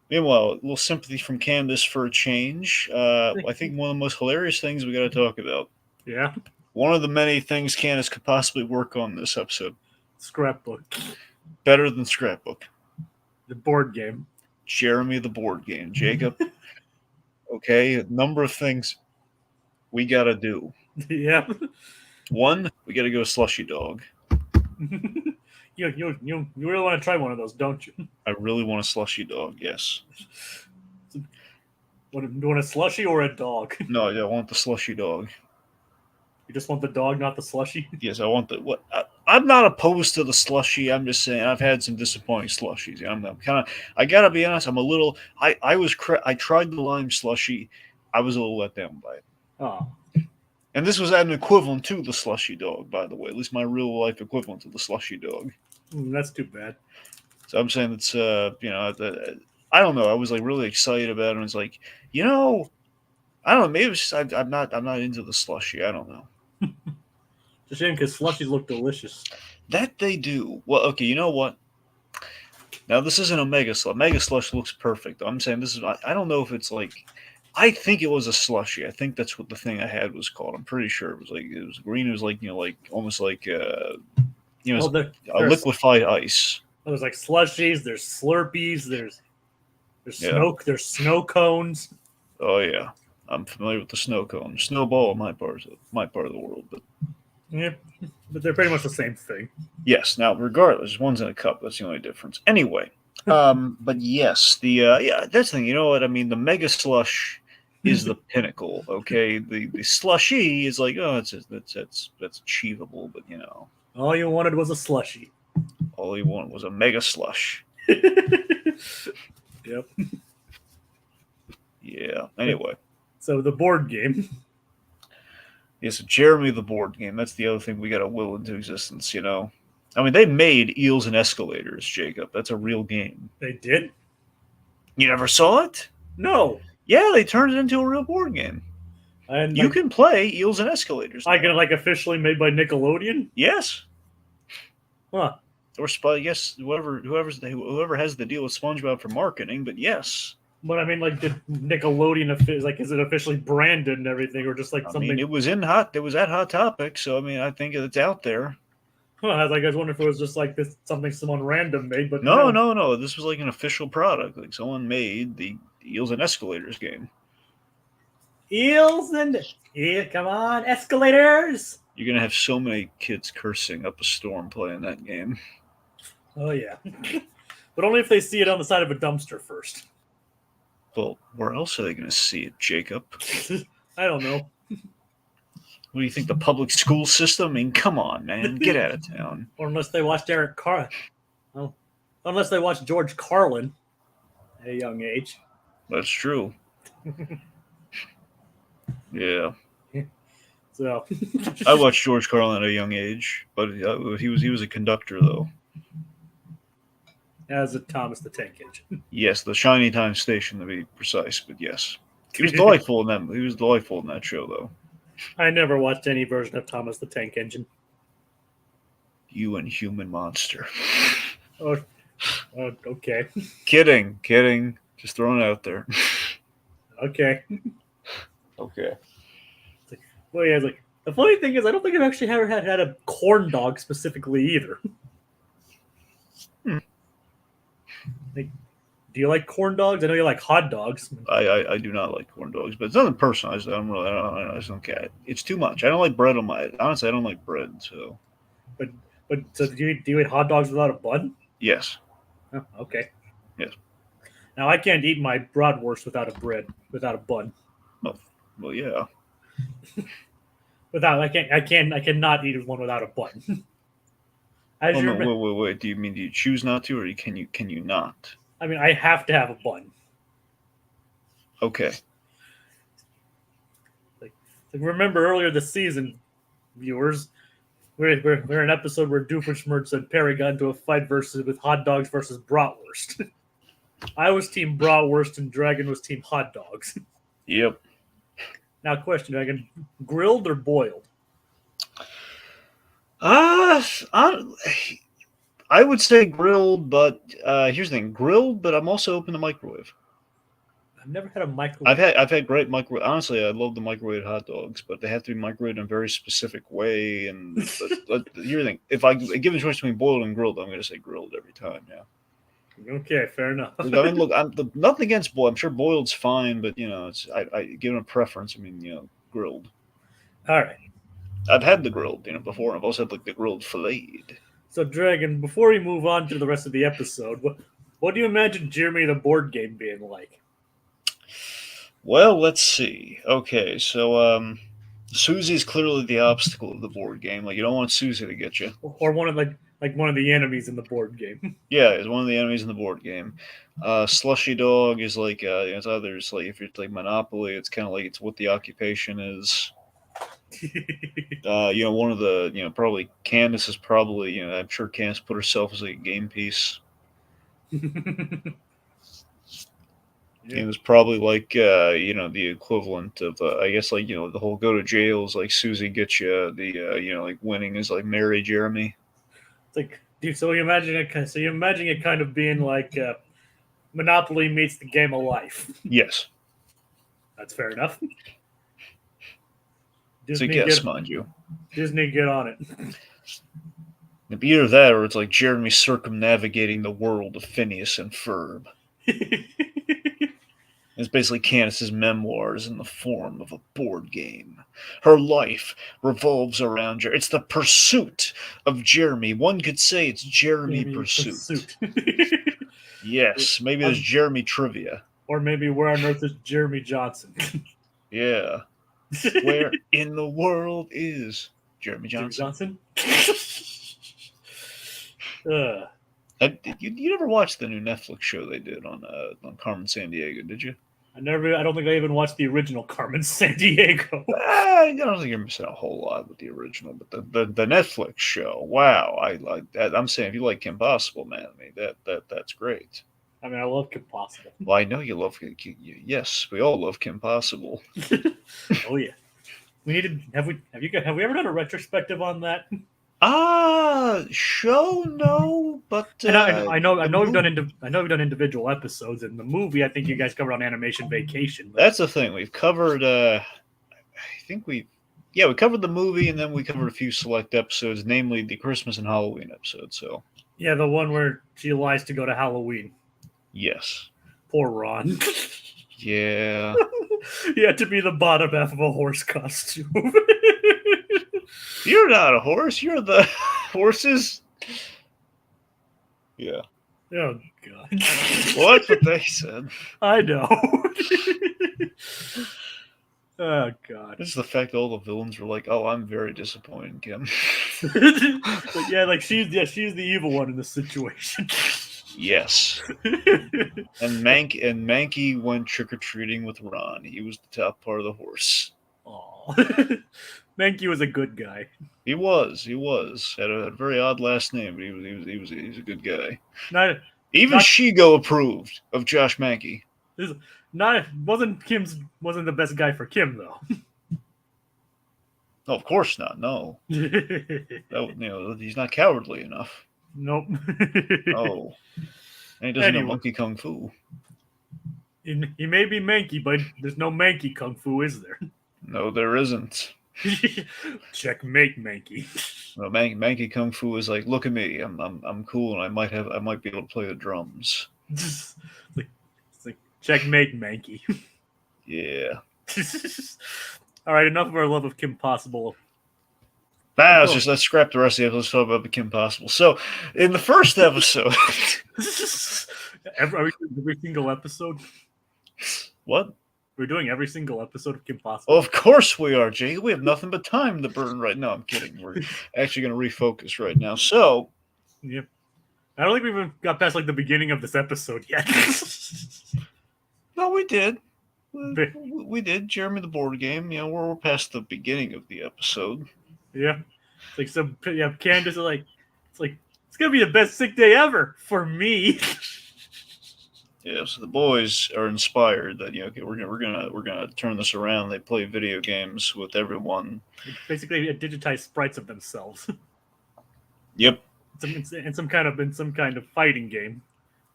Meanwhile, a little sympathy from Candace for a change. I think one of the most hilarious things we got to talk about. Yeah. One of the many things Candace could possibly work on this episode. Scrapbook. Better than Scrapbook. The board game. Jeremy the board game. Jacob. Okay, a number of things we got to do. Yeah. One, we got to go slushy dog. You really want to try one of those, don't you? I really want a slushy dog, yes. Want a slushy or a dog? No, I want the slushy dog. You just want the dog, not the slushy? Yes, I want the what. I'm not opposed to the slushy. I'm just saying I've had some disappointing slushies. I'm kind of. I gotta be honest. I'm a little. I tried the lime slushy. I was a little let down by it. Oh. And this was an equivalent to the slushy dog, by the way. At least my real life equivalent to the slushy dog. That's too bad. So I'm saying it's I don't know. I was like really excited about it. And it's like I don't know. Maybe it's just, I'm not into the slushy. I don't know. It's a shame because slushies look delicious. That they do. Well, okay. You know what? Now this isn't a mega slush. Mega slush looks perfect. I'm saying this is. I don't know if it's like. I think it was a slushy. I think that's what the thing I had was called. I'm pretty sure it was green. It was like like almost like a liquefied ice. There's like slushies. There's Slurpees. There's snow cones. Oh yeah, I'm familiar with the snow cone. Snowball in my part of the world, but yeah, but they're pretty much the same thing. Yes. Now, regardless, one's in a cup. That's the only difference. Anyway, but yes, that's the thing. You know what I mean? The mega slush is the pinnacle. Okay, the slushy is like, oh, that's achievable, but all you wanted was a slushy. All you wanted was a mega slush. Yep. Yeah. Anyway. So the board game. Yes, Jeremy the board game. That's the other thing we got to will into existence. I mean, they made Eels and Escalators, Jacob. That's a real game. They did? You never saw it? No. Yeah, they turned it into a real board game. And you can play Eels and Escalators. I can officially made by Nickelodeon? Yes. Huh. Or I guess whoever has the deal with SpongeBob for marketing, but yes. But I mean, did Nickelodeon is it officially branded and everything, or just something? I mean, it was at Hot Topic, so I mean, I think it's out there. Huh, I was wondering if it was just this something someone random made, but no. This was an official product. Someone made the Eels and Escalators game. Eels and come on, escalators! You're gonna have so many kids cursing up a storm playing that game. Oh yeah, but only if they see it on the side of a dumpster first. Well, where else are they going to see it, Jacob? I don't know. What do you think, the public school system? I mean, come on, man. Get out of town. Or unless they watched unless they watched George Carlin at a young age. That's true. Yeah. So I watched George Carlin at a young age, but he was a conductor, though. As a Thomas the Tank Engine. Yes, the Shiny Time Station, to be precise, but yes. He was delightful in that. He was delightful in that show, though. I never watched any version of Thomas the Tank Engine. You inhuman monster. Oh, okay. Kidding. Just throwing it out there. Okay. Okay. Well, yeah, the funny thing is, I don't think I've actually ever had a corn dog specifically either. Do you like corn dogs? I know you like hot dogs. I do not like corn dogs, but it's nothing personal. I just don't care. It's too much. I don't like bread on my. Honestly, I don't like bread. So. But so do you eat hot dogs without a bun? Yes. Oh, okay. Yes. Now I can't eat my bratwurst without a bun. Well, yeah. I cannot eat one without a bun. As Oh you no, remember, wait. Do you choose not to, or can you not? I mean, I have to have a bun. Okay. Remember earlier this season, viewers, we're an episode where Doofenshmirtz and Perry got into a fight with hot dogs versus bratwurst. I was team bratwurst and Dragon was team hot dogs. Yep. Now, question, Dragon, grilled or boiled? Uh, I, I would say grilled, but here's the thing: grilled, but I'm also open to microwave. I've never had a microwave. I've had great microwave. Honestly, I love the microwave hot dogs, but they have to be microwaved in a very specific way. And but here's the thing: if I give a choice between boiled and grilled, I'm going to say grilled every time. Yeah. Okay, fair enough. I mean, look, nothing against boiled. I'm sure boiled's fine, but I give it a preference. I mean, grilled. All right. I've had the grilled, before. I've also had like the grilled filleted. So, Dragon, before we move on to the rest of the episode, what do you imagine Jeremy the board game being like? Well, let's see. Okay, so Susie's clearly the obstacle of the board game. Like you don't want Susie to get you. Or one of one of the enemies in the board game. Yeah, it's one of the enemies in the board game. Slushy Dog is like it's either it's like if you're like Monopoly, it's kind of like it's what the occupation is. One of the probably Candace is probably I'm sure Candace put herself as like a game piece. Yeah. It was probably like the equivalent of I guess like the whole go to jail is like Susie gets you the like winning is like marry Jeremy. It's like, dude, so you imagine it kind of being like Monopoly meets the game of life. Yes. That's fair enough. It's a guess, mind you. Disney, get on it. It'd be either that or it's like Jeremy circumnavigating the world of Phineas and Ferb. It's basically Candace's memoirs in the form of a board game. Her life revolves around Jeremy. It's the pursuit of Jeremy. One could say it's Jeremy Pursuit. Yes, maybe there's Jeremy Trivia. Or maybe where on earth is Jeremy Johnson? Yeah. Where in the world is Jeremy Johnson? You never watched the new Netflix show they did on Carmen Sandiego, did you? I don't think I even watched the original Carmen Sandiego. I don't think you're missing a whole lot with the original, but the Netflix show, wow! I'm saying if you like Kim Possible, man, I mean that's great. I mean, I love Kim Possible. Well, I know you love. Yes, we all love Kim Possible. Oh yeah, we need to have we ever done a retrospective on that? Show no, but and I know we've done individual episodes. In the movie, I think you guys covered on Animation Vacation. That's the thing we've covered. I think we covered the movie, and then we covered a few select episodes, namely the Christmas and Halloween episode. So yeah, the one where she lies to go to Halloween. Yes. Poor Ron. Yeah. He had to be the bottom half of a horse costume. You're not a horse. You're the horses. Yeah. Oh, God. Well, that's what they said. I know. Oh, God. It's the fact that all the villains were like, "Oh, I'm very disappointed, Kim." But yeah, like she's the evil one in this situation. Yes. And Mankey went trick-or-treating with Ron. He was the top part of the horse. Aw. Mankey was a good guy. He was. Had a very odd last name, but he was a good guy. Even Shigo approved of Josh Mankey. Wasn't the best guy for Kim though. No, of course not. No. He's not cowardly enough. Nope. Oh. And he doesn't know monkey kung fu. He may be manky, but there's no manky kung fu, is there? No, there isn't. Checkmate, manky. No, manky kung fu is like, look at me, I'm cool, and I might be able to play the drums. It's like checkmate, manky. Yeah. All right, enough of our love of Kim Possible. Let's scrap the rest of the episode. Let's talk about the Kim Possible. So, in the first episode, every single episode. What? We're doing every single episode of Kim Possible. Of course we are, Jay. We have nothing but time to burn right now. I'm kidding. We're actually going to refocus right now. So, Yep. I don't think we even got past like the beginning of this episode yet. no, we did. We did. Jeremy the board game. You know, we're past the beginning of the episode. Yeah. It's like Candace is like, it's gonna be the best sick day ever for me. Yeah, so the boys are inspired that okay, we're gonna turn this around. They play video games with everyone. Basically, digitized sprites of themselves. Yep. In some kind of fighting game.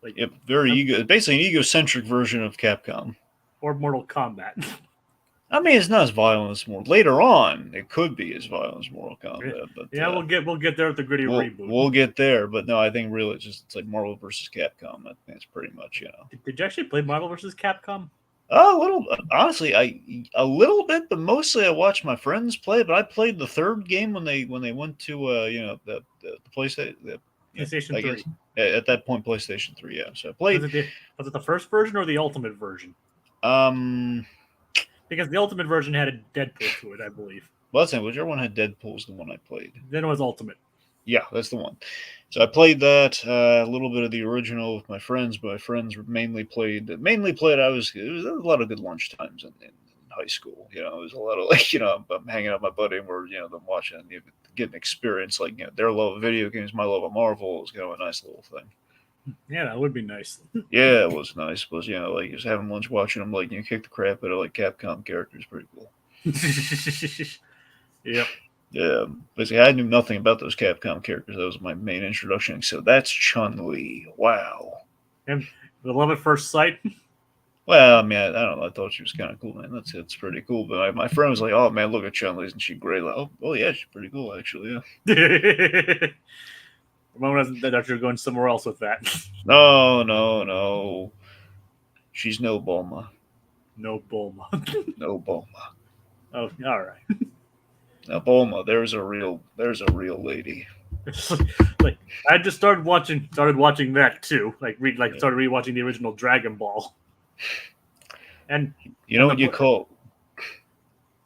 Like, yep, basically an egocentric version of Capcom. Or Mortal Kombat. I mean, it's not as violent as more. Later on, it could be as violent as Mortal Kombat, but yeah, we'll get there with the gritty reboot. We'll get there, but no, I think really it's like Marvel versus Capcom. I think it's pretty much Did you actually play Marvel versus Capcom? A little, honestly, a little bit, but mostly I watched my friends play. But I played the third game when they went to the PlayStation. PlayStation 3. At that point, PlayStation 3. Yeah, so I played. Was it the first version or the Ultimate version? Because the Ultimate version had a Deadpool to it, I believe. Well, that's whichever one had Deadpool's the one I played. Then it was Ultimate. Yeah, that's the one. So I played that a little bit of the original with my friends, but my friends mainly played. It was a lot of good lunch times in high school. You know, it was a lot of I'm hanging out with my buddy and we're them watching, getting experience their love of video games, my love of Marvel. It was kind of a nice little thing. Yeah, that would be nice. Yeah, it was nice. But just having lunch watching them kick the crap out of Capcom characters, pretty cool. Yep. Yeah, basically, I knew nothing about those Capcom characters. That was my main introduction. So that's Chun-Li. Wow. And the love at first sight. Well, I mean, I don't know. I thought she was kind of cool, man. That's pretty cool. But my friend was like, "Oh man, look at Chun-Li, isn't she great?" Like, oh yeah, she's pretty cool actually. Yeah. Remember that you're going somewhere else with that. No. She's no Bulma. No Bulma. No Bulma. Oh, all right. Now Bulma, there's a real lady. Like I just started watching that too. Started rewatching the original Dragon Ball. And you know what you call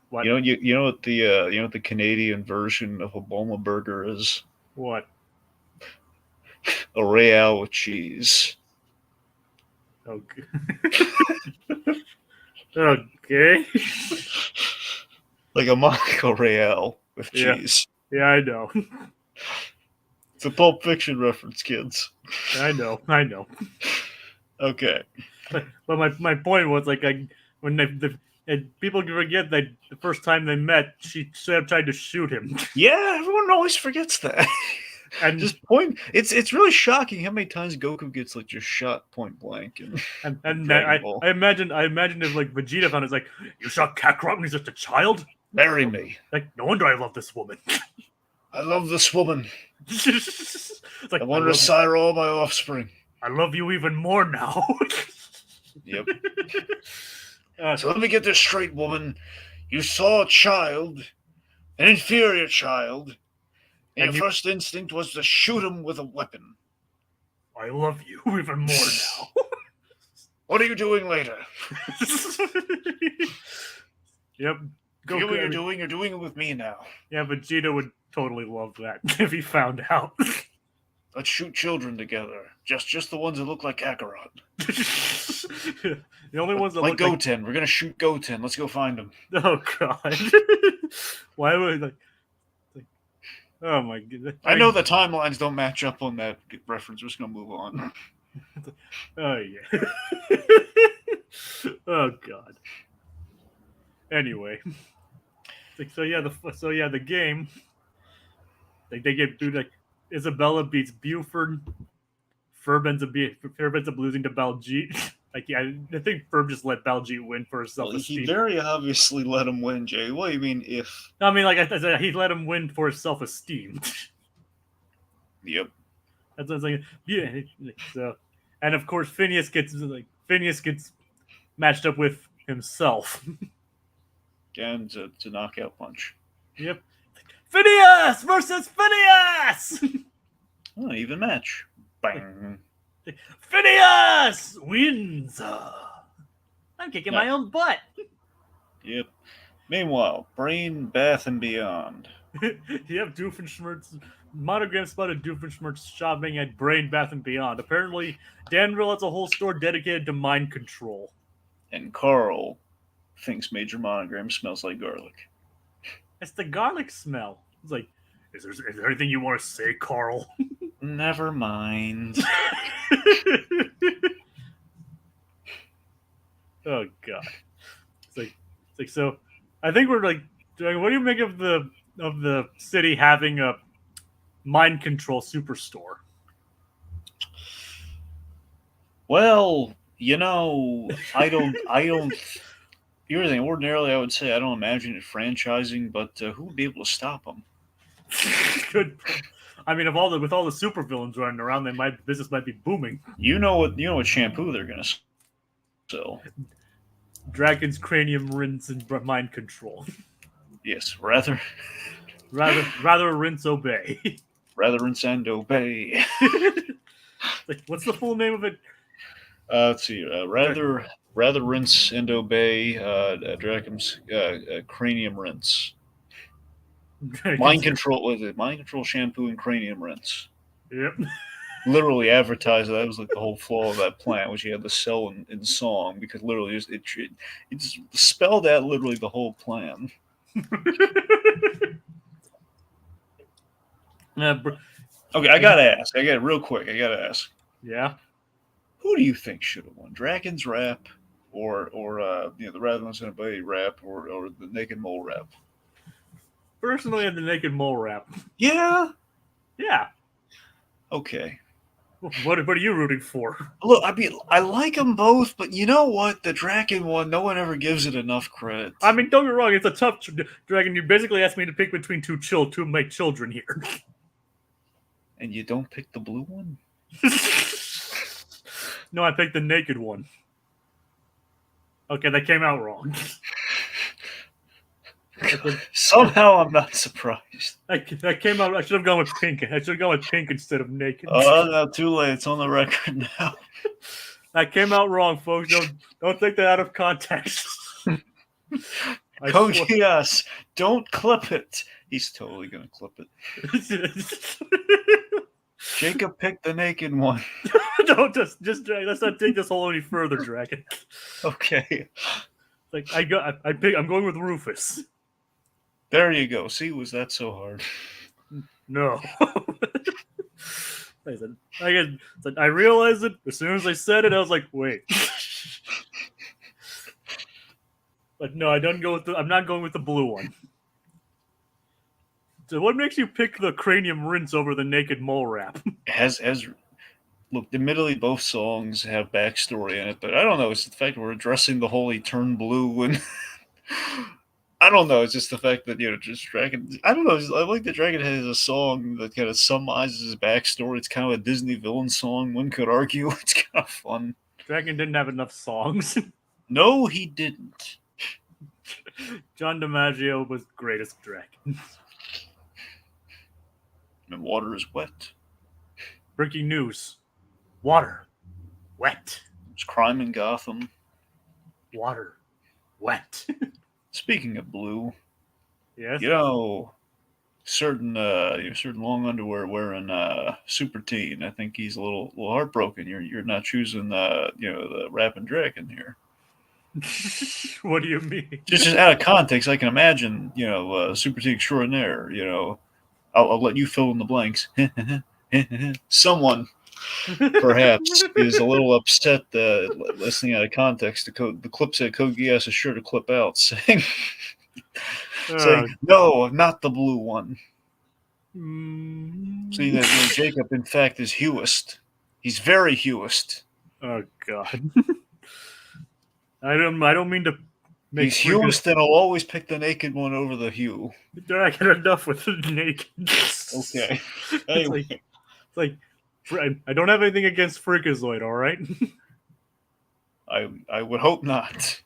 what? You know what the Canadian version of a Bulma burger is? What? A Real with cheese. Okay. Okay. Like a Monaco Real with cheese. Yeah, I know. It's a Pulp Fiction reference, kids. I know. Okay. But my point was when people forget that the first time they met, she straight up tried to shoot him. Yeah, everyone always forgets that. And just point. It's really shocking how many times Goku gets just shot point blank. And I imagine if Vegeta found it's you shot Kakarot when he's just a child. Marry me. No wonder I love this woman. I love this woman. I want to sire all my offspring. I love you even more now. Yep. So let me get this straight, woman. You saw a child, an inferior child, and your first instinct was to shoot him with a weapon. I love you even more now. What are you doing later? Yep. What you're doing? You're doing it with me now. Yeah, Vegeta would totally love that if he found out. Let's shoot children together. Just the ones that look like Kakarot. The only ones that like look Goten. We're gonna shoot Goten. Let's go find him. Oh God! Why would Oh my goodness! I know the timelines don't match up on that reference. We're just gonna move on. Oh yeah. Oh God. Anyway, the game. They get Isabella beats Buford. Ferb ends up losing to Baljeet. I think Ferb just let Baljeet win for his self-esteem. He very obviously let him win, Jay. What do you mean if? I mean, I said, he let him win for his self-esteem. Yep. That's what I was yeah. So, and of course, Phineas gets matched up with himself. And it's a knockout punch. Yep. Phineas versus Phineas. Oh, even match. Bang. Phineas wins. I'm kicking my Yeah. own butt. Yep. Meanwhile, Brain, Bath, and Beyond. You have Doofenshmirtz, monogram spotted Doofenshmirtz shopping at Brain, Bath, and Beyond. Apparently, Danville has a whole store dedicated to mind control. And Carl thinks Major Monogram smells like garlic. It's the garlic smell. It's like, is there anything you want to say, Carl? Never mind. Oh God. It's like so. I think we're like, what do you make of the city having a mind control superstore? Well, I don't. Here's the thing. Ordinarily, I would say I don't imagine it franchising, but who would be able to stop them? Good. I mean, with all the supervillains running around, business might be booming. You know what shampoo they're gonna sell? Dragon's cranium rinse and mind control. Yes, rather rinse obey. rinse and obey. Like, what's the full name of it? Let's see. Rather rinse and obey. Draken's cranium rinse. Mind control was it? Mind control shampoo and cranium rinse. Yep. Literally advertised that was like the whole flaw of that plan, which you had to sell in song because literally it's spelled out literally the whole plan. Okay, I gotta ask. Real quick. I gotta ask. Yeah. Who do you think should have won? Dragon's rap, or the Rather Than Somebody rap, or the Naked Mole rap? Personally, the Naked Mole rap. Yeah. Yeah. Okay. What are you rooting for? Look, I mean, I like them both, but you know what? The Dragon one, no one ever gives it enough credit. I mean, don't get me wrong. It's a tough Dragon. You basically asked me to pick between two of my children here. And you don't pick the blue one? No, I picked the naked one. Okay, that came out wrong. Somehow I'm not surprised. That came out. I should have gone with pink. I should have gone with pink instead of naked. Oh, no, too late. It's on the record now. That came out wrong, folks. Don't take that out of context. Code Geass, don't clip it. He's totally gonna clip it. Jacob picked the naked one. Don't just let's not take this whole any further, Dragon. Okay. Like I'm going with Rufus. There you go. See, was that so hard? No. I realized it as soon as I said it. I was like, wait. But no, I'm not going with the blue one. So what makes you pick the cranium rinse over the naked mole rap? Look, admittedly, both songs have backstory in it, but I don't know. It's the fact we're addressing the whole "He turned blue" and I don't know. It's just the fact that just Dragon. I don't know. I like that Dragon has a song that kind of summarizes his backstory. It's kind of a Disney villain song. One could argue it's kind of fun. Dragon didn't have enough songs. No, he didn't. John DiMaggio was greatest Dragon. And water is wet. Breaking news. Water. Wet. There's crime in Gotham. Water. Wet. Speaking of blue. Yes. Certain long underwear wearing Super Teen. I think he's a little heartbroken. You're not choosing the rapping Dragon here. What do you mean? Just out of context, I can imagine Super Teen extraordinaire. I'll let you fill in the blanks. Someone perhaps is a little upset listening out of context. The clip said Code Geass is sure to clip out, saying no, not the blue one. Seeing that Jacob, in fact, is Hewist. He's very Hewist. Oh God. I don't mean to make He's Hewist, and I'll always pick the naked one over the Hugh. I get enough with the naked. Okay. Anyway. It's like I don't have anything against Freakazoid, all right? I would hope not.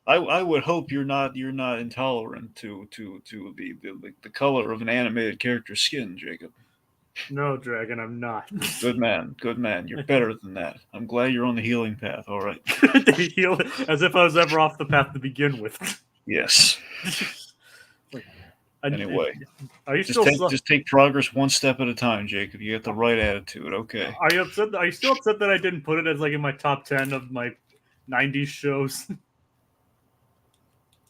I would hope you're not intolerant to the color of an animated character's skin, Jacob. No, Dragon, I'm not. Good man. Good man. You're better than that. I'm glad you're on the healing path. All right. They heal as if I was ever off the path to begin with. Yes. Like, Anyway, are you just still take progress one step at a time, Jacob. You got the right attitude. Okay. Are you upset? Are you still upset that I didn't put it as like in my top 10 of my '90s shows?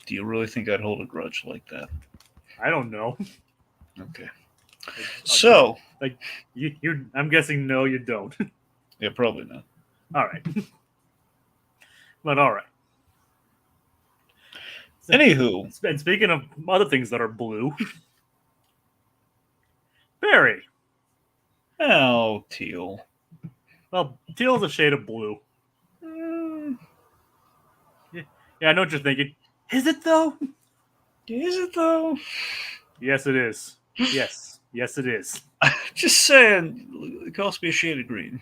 Do you really think I'd hold a grudge like that? I don't know. Okay. So, like you, I'm guessing no, you don't. yeah, probably not. All right, but all right. Anywho, And speaking of other things that are blue, Barry. oh, teal. Well, teal is a shade of blue. Yeah, I know what you're thinking. Is it though? Is it though? Yes, it is. Yes, it is. Just saying, it costs me a shade of green.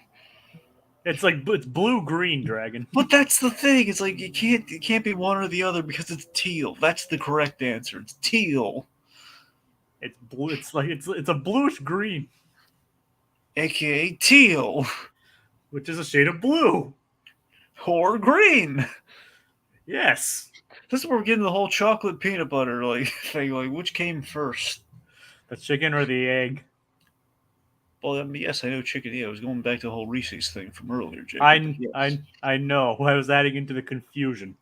It's like it's blue-green, Dragon. But that's the thing. It's like it can't be one or the other because it's teal. That's the correct answer. It's teal. It's blue. It's like it's a bluish green, AKA teal which is a shade of blue. or green. Yes. This is where we're getting the whole chocolate peanut butter like thing. Like, which came first? The chicken or the egg? Well, I mean, yes, I know chicken. Yeah, I was going back to the whole Reese's thing from earlier, Jacob. I know. I was adding into the confusion.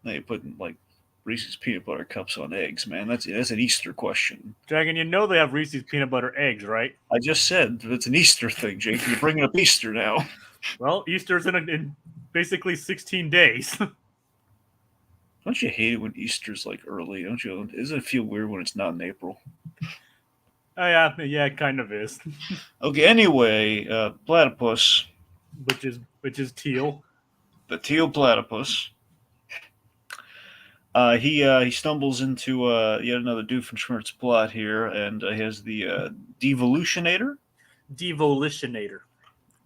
Now you're putting like Reese's peanut butter cups on eggs, man. That's an Easter question. Dragon, you know they have Reese's peanut butter eggs, right? I just said it's an Easter thing, Jake. You're bringing up Easter now. Well, Easter's in basically 16 days. Don't you hate it when Easter's like early? Don't you? Doesn't it feel weird when it's not in April? Oh, yeah, it kind of is. Okay. Anyway, platypus. Which is teal. The teal platypus. He stumbles into yet another Doofenshmirtz plot here, and he has the devolution-ator. Devolution-ator.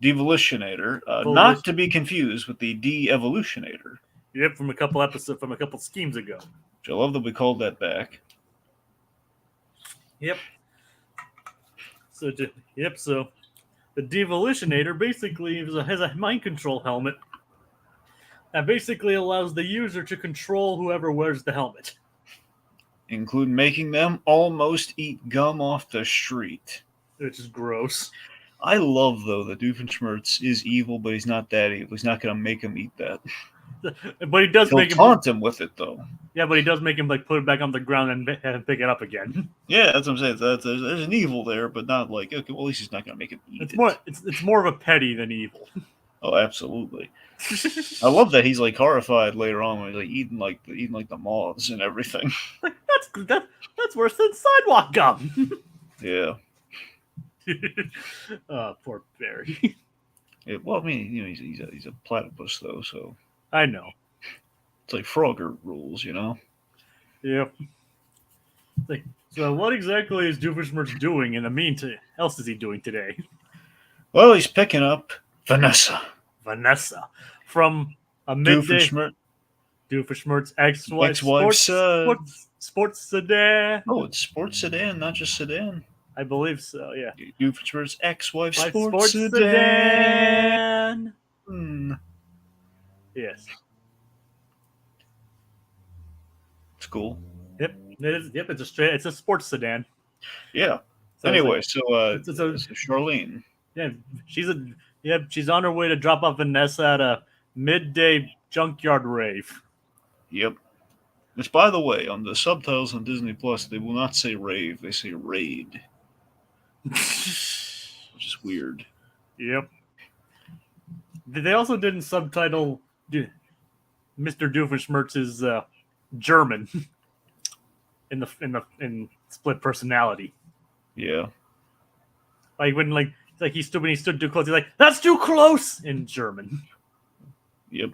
Devolution-ator, not to be confused with the de-evolution-ator. Yep, from a couple schemes ago. Which I love that we called that back. Yep. So the devolution-ator basically has a mind control helmet that basically allows the user to control whoever wears the helmet. Including making them almost eat gum off the street. Which is gross. I love, though, that Doofenshmirtz is evil, but he's not that evil. He's not going to make him eat that. But he does make him taunt him with it, though. Yeah, but he does make him like put it back on the ground and pick it up again. Yeah, that's what I'm saying. There's an evil there, but not like, okay, well, at least he's not going to make him eat it. It's more of a petty than evil. Oh, absolutely. I love that he's like horrified later on when he's like eating like the moths and everything. Like that's worse than sidewalk gum. Yeah. Oh, poor Barry. Yeah, well, I mean, you know, he's a platypus though, so I know. It's like Frogger rules, you know. Yep. Like, so what exactly is Doofenshmirtz doing in the meantime? Else is he doing today? Well, he's picking up Vanessa from a midday. Doofenshmirtz ex-wife's sports sedan. Oh, it's sports sedan, not just sedan. I believe so. Yeah. Doofenshmirtz ex-wife sports sedan. Yes. It's cool. Yep. It is. Yep. It's a sports sedan. Yeah. So anyway, so Charlene. Yeah, she's on her way to drop off Vanessa at a midday junkyard rave. Yep. Which, by the way, on the subtitles on Disney Plus, they will not say rave; they say raid, which is weird. Yep. They also didn't subtitle Mr. Doofenshmirtz's German in split personality. Yeah. Like when when he stood too close, he's like, "That's too close" in German. Yep.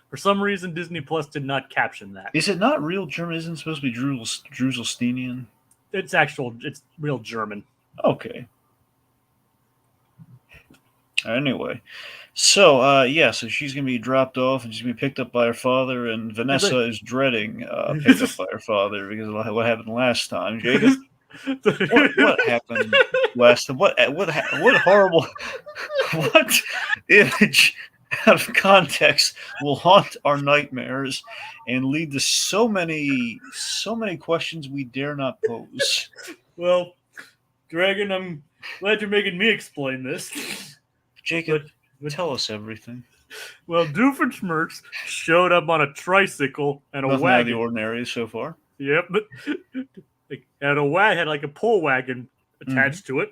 For some reason, Disney Plus did not caption that. Is it not real German? Isn't it supposed to be Druselsteinian? It's real German. Okay. Anyway, so so she's gonna be dropped off and she's gonna be picked up by her father, and Vanessa is dreading picked up by her father because of what happened last time. Jacob? What happened last? What horrible? What image out of context will haunt our nightmares and lead to so many questions we dare not pose? Well, Dragon, I'm glad you're making me explain this. Jacob, tell us everything. Well, Doofenshmirtz showed up on a tricycle and a Nothing wagon. out of the ordinary so far. Yep, but had a wagon, had like a pull wagon attached to it.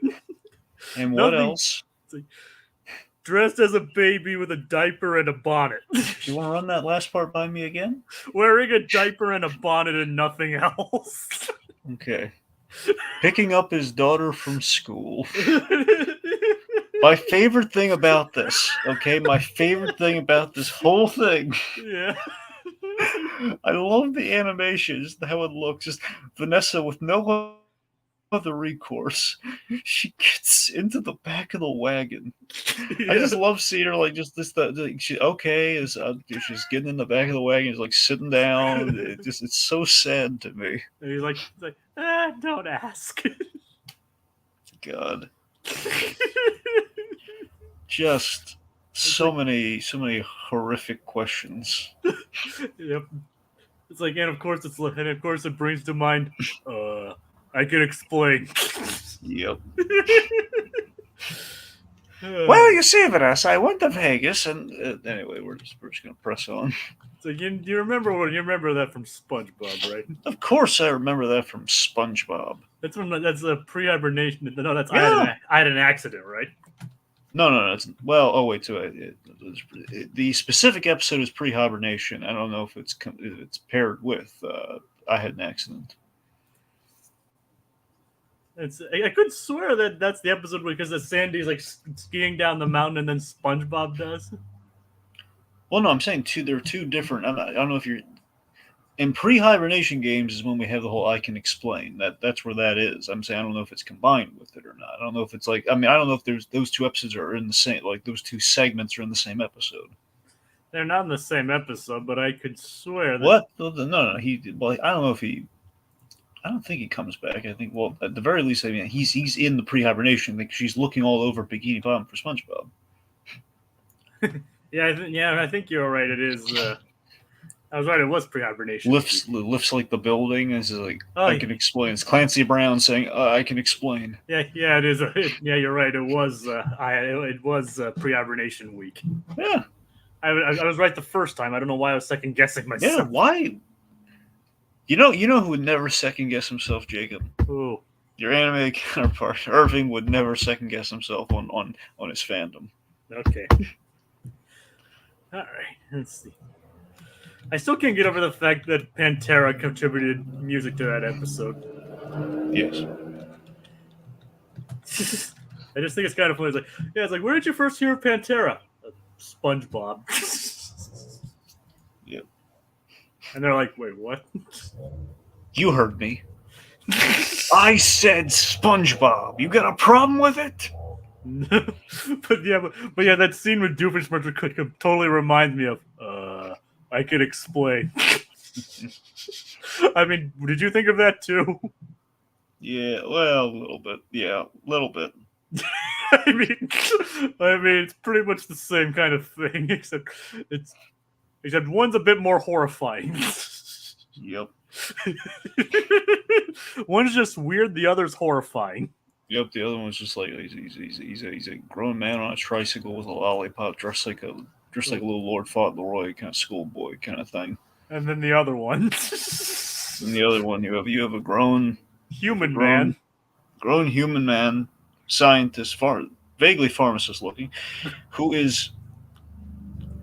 And what else? Dressed as a baby with a diaper and a bonnet. You want to run that last part by me again? Wearing a diaper and a bonnet and nothing else. Okay. Picking up his daughter from school. My favorite thing about this, okay? My favorite thing about this whole thing. Yeah. I love the animation, just how it looks. Just Vanessa with no other recourse. She gets into the back of the wagon. Yeah. I just love seeing her like just this. She's getting in the back of the wagon. She's like sitting down. It's so sad to me. And he's like, don't ask. God. Just so many horrific questions. Yep. It's like, and of course it brings to mind, I can explain. Yep. Well, you see, Vanessa, I went to Vegas, and anyway, we're just gonna press on. So you remember that from SpongeBob, right? Of course, I remember that from SpongeBob. That's a pre-hibernation. No, that's I had an accident, right? No. The specific episode is pre-hibernation. I don't know if it's paired with I had an accident. I could swear that that's the episode because Sandy's like skiing down the mountain and then SpongeBob does. Well, no, I'm saying there are two different. I don't know if you're in pre-hibernation games is when we have the whole I can explain. That's where that is. I'm saying I don't know if it's combined with it or not. I don't know if it's like I don't know if there's those two episodes are in the same, like those two segments are in the same episode. They're not in the same episode, but I could swear that. What? No. I don't know if he. I don't think he comes back. I think, well, at the very least, he's in the pre-hibernation. Like she's looking all over Bikini Bottom for SpongeBob. I think you're right. It is. I was right. It was pre-hibernation. Lifts like the building. And is like I can explain. It's Clancy Brown saying, "I can explain." Yeah, it is. You're right. It was. It was pre-hibernation week. Yeah, I was right the first time. I don't know why I was second guessing myself. Yeah, why? You know who would never second guess himself, Jacob? Who? Your anime counterpart, Irving, would never second guess himself on his fandom. Okay. All right. Let's see. I still can't get over the fact that Pantera contributed music to that episode. Yes. I just think it's kind of funny. It's like, where did you first hear Pantera? SpongeBob. Yep. And they're like, wait, what? You heard me. I said SpongeBob. You got a problem with it? but that scene with Doofenshmirtz could totally remind me of, I could explain. I mean, did you think of that too? Yeah, well, a little bit. Yeah, a little bit. I mean, it's pretty much the same kind of thing, except one's a bit more horrifying. Yep. One's just weird, the other's horrifying. Yep, the other one's just like he's a grown man on a tricycle with a lollipop, dressed like a little Lord Fauntleroy kind of schoolboy kind of thing. And then the other one. And the other one, you have a grown human man, scientist, vaguely pharmacist looking, who's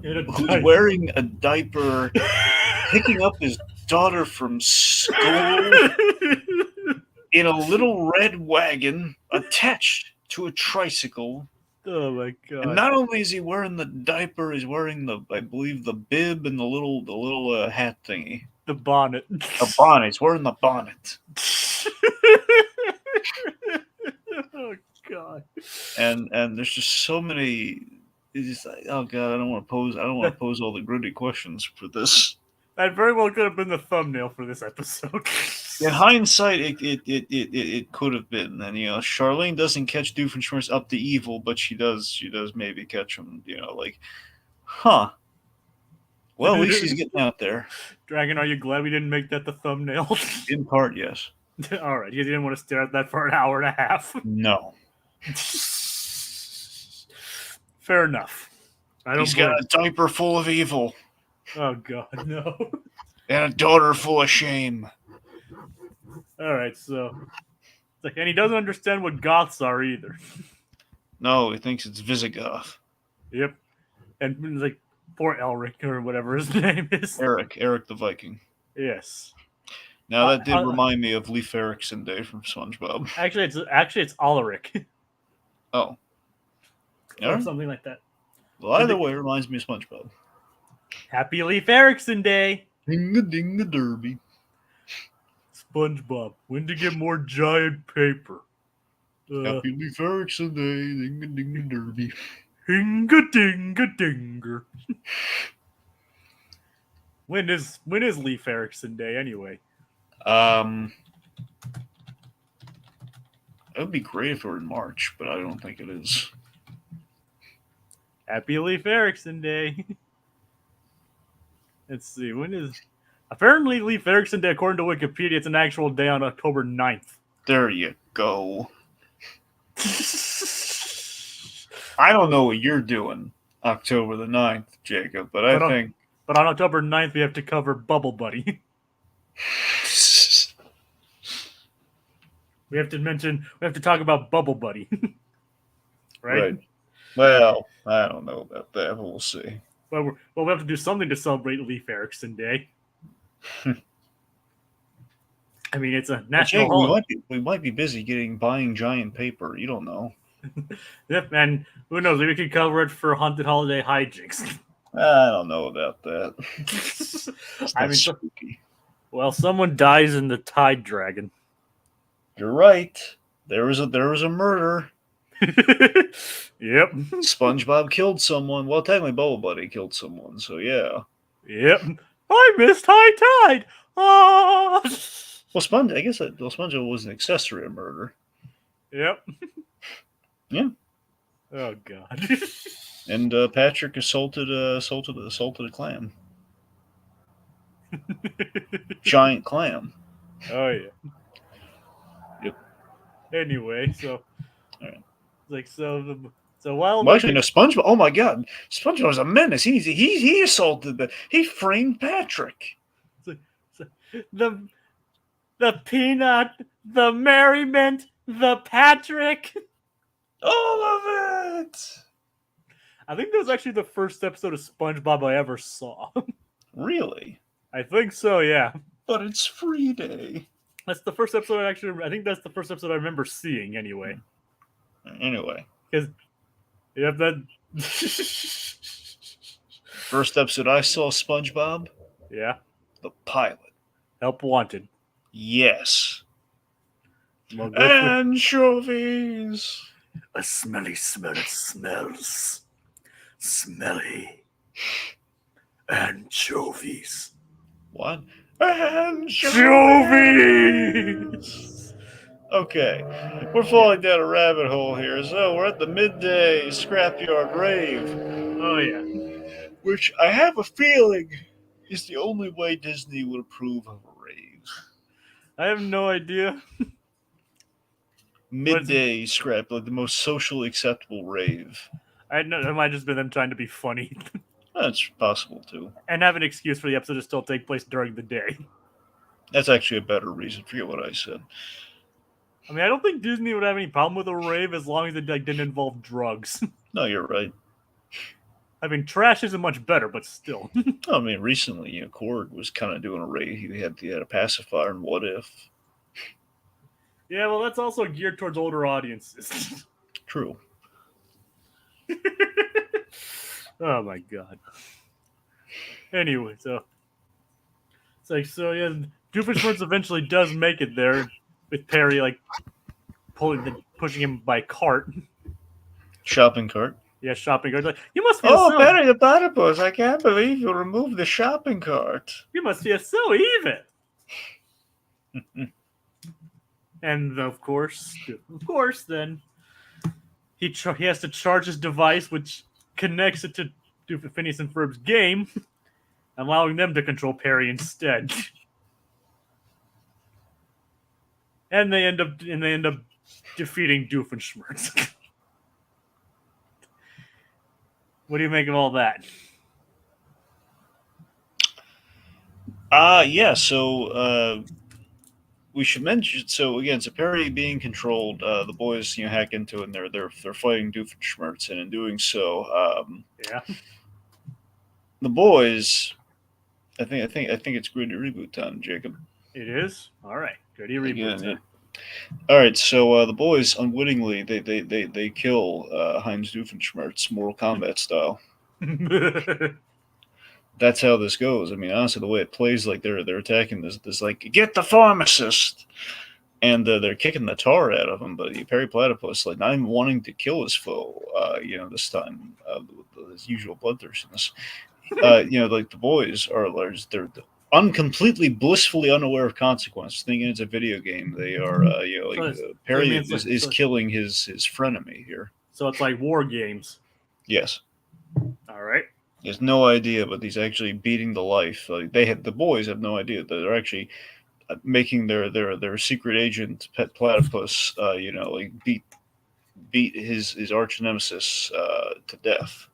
wearing a diaper, picking up his daughter from school in a little red wagon attached to a tricycle. Oh my god! And not only is he wearing the diaper, he's wearing I believe the bib and the little hat thingy. The bonnet. The bonnet. He's wearing the bonnet. Oh god! And there's just so many. It's just like, oh god, I don't want to pose all the gritty questions for this. That very well could have been the thumbnail for this episode. In hindsight, it could have been. And Charlene doesn't catch Doofenshmirtz up to evil, but she does maybe catch him. Like, huh? Well, at least he's getting out there. Dragon, are you glad we didn't make that the thumbnail? In part, yes. All right, you didn't want to stare at that for an hour and a half. No. Fair enough. He's got a diaper full of evil. Oh God, no. And a daughter full of shame. All right, so and he doesn't understand what goths are either. No, he thinks it's Visigoth. Yep, and like poor Elric or whatever his name is. Eric the Viking. Yes. Now that did remind me of Leif Erikson Day from SpongeBob. Actually it's Ulrich. Oh. Or something like that. Well, either way, it reminds me of SpongeBob. Happy Leif Erikson Day. Ding the derby. SpongeBob, when to get more giant paper? Happy Leif Erikson Day. Ding the derby. Hinga-dinga-dinger. When is Leif Erikson Day anyway? It would be great if it were in March, but I don't think it is. Happy Leif Erikson Day. Let's see, when is... Apparently Leif Erikson Day, according to Wikipedia, it's an actual day on October 9th. There you go. I don't know what you're doing October the 9th, Jacob, but I think... But on October 9th, we have to cover Bubble Buddy. We have to talk about Bubble Buddy. Right? Well, I don't know about that, but we'll see. Well, we have to do something to celebrate Leif Erikson Day. I mean, it's a national holiday. We might be busy buying giant paper. You don't know. Yep, and who knows? Maybe we could cover it for Haunted Holiday Hijinks. I don't know about that. I mean, spooky. Well, someone dies in the Tide Dragon. You're right. There was a murder. Yep. SpongeBob killed someone. Well, technically, Bubble Buddy killed someone. So yeah. Yep. I missed high tide. Ah. Well, I guess SpongeBob was an accessory to murder. Yep. Yeah. Oh God. And Patrick assaulted a clam. Giant clam. Oh yeah. Yep. Anyway, so all right. So while actually, no, SpongeBob. Oh my God, SpongeBob was a menace. He assaulted he framed Patrick. The peanut, the merriment, the Patrick. All of it. I think that was actually the first episode of SpongeBob I ever saw. Really? I think so, yeah. But it's free day. That's the first episode I think that's the first episode I remember seeing anyway. Anyway. Because you have that... First episode I saw SpongeBob? Yeah. The pilot. Help wanted. Yes. Anchovies. A smelly smell of smells. Smelly. Anchovies. What? Anchovies! Okay, we're falling down a rabbit hole here. So we're at the midday scrapyard rave. Oh yeah. Which I have a feeling is the only way Disney would approve of a rave. I have no idea. Midday scrap, like the most socially acceptable rave. I know it might just be them trying to be funny. That's possible too. And have an excuse for the episode to still take place during the day. That's actually a better reason. Forget what I said. I mean, I don't think Disney would have any problem with a rave as long as it didn't involve drugs. No, you're right. I mean, trash isn't much better, but still. I mean, recently, Korg was kind of doing a rave. He had a pacifier and What If. Yeah, well, that's also geared towards older audiences. True. Oh my God. Anyway, so yeah, Doofenshmirtz eventually does make it there with Perry like pushing him by cart. Shopping cart. Yeah, shopping cart. Like, you must be Perry the platypus! I can't believe you removed the shopping cart. You must be so even. And of course, then he has to charge his device, which connects it to Phineas and Ferb's game, allowing them to control Perry instead. And they end up defeating Doofenshmirtz. What do you make of all that? Yeah. So we should mention. So again, so Perry being controlled, the boys hack into it, and they're fighting Doofenshmirtz, and in doing so, Yeah, the boys. I think it's gritty reboot time, Jacob. it is. All right, gritty reboot time. All right, so the boys unwittingly they kill Heinz Doofenshmirtz, Mortal Kombat style. That's how this goes. I mean, honestly, the way it plays, like they're attacking this like get the pharmacist, and they're kicking the tar out of him. But Perry Platypus, like not even wanting to kill his foe, this time with his usual bloodthirstiness. Like the boys are they're uncompletely blissfully unaware of consequence, thinking it's a video game. They are, Perry is killing his frenemy here. So it's like war games. Yes. All right. He has no idea, but he's actually beating the life. Like the boys have no idea that they're actually making their secret agent Pet Platypus, beat his arch nemesis to death.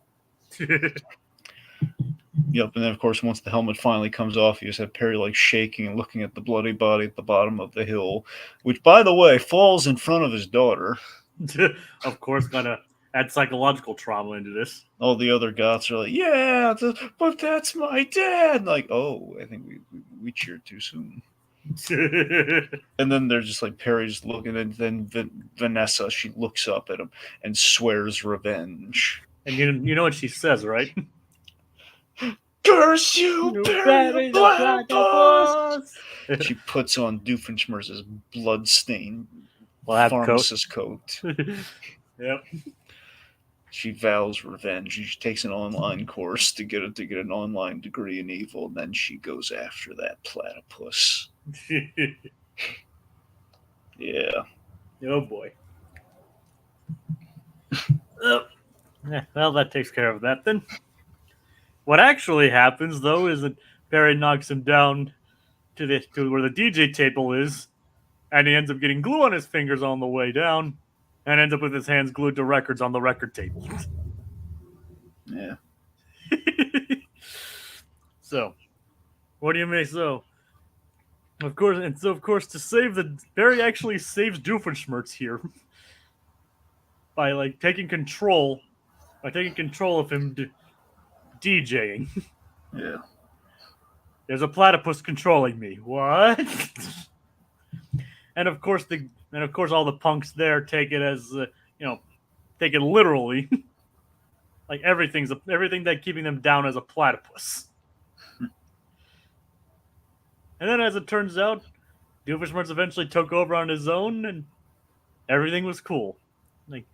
Yep, and then of course once the helmet finally comes off, you just have Perry like shaking and looking at the bloody body at the bottom of the hill, which by the way falls in front of his daughter. Of course, gonna add psychological trauma into this. All the other goths are like, yeah, but that's my dad. Like, oh, I think we cheered too soon. And then they're just like Perry's looking, and then Vanessa, she looks up at him and swears revenge. And you know what she says, right? Curse you, Perry Platypus! She puts on Doofenshmirtz's blood-stained pharmacist coat. Yep. She vows revenge. She takes an online course to get an online degree in evil, and then she goes after that platypus. Yeah. Oh boy. Well, that takes care of that then. What actually happens though is that Perry knocks him down to where the DJ table is, and he ends up getting glue on his fingers on the way down, and ends up with his hands glued to records on the record table. Yeah. So, what do you make? So, of course, to save Barry actually saves Doofenshmirtz here by like taking control of him DJing. Yeah. There's a platypus controlling me. What? And of course all the punks there take it as take it literally. Like everything that keeping them down as a platypus. And then as it turns out, Doofenshmirtz eventually took over on his own, and everything was cool. Like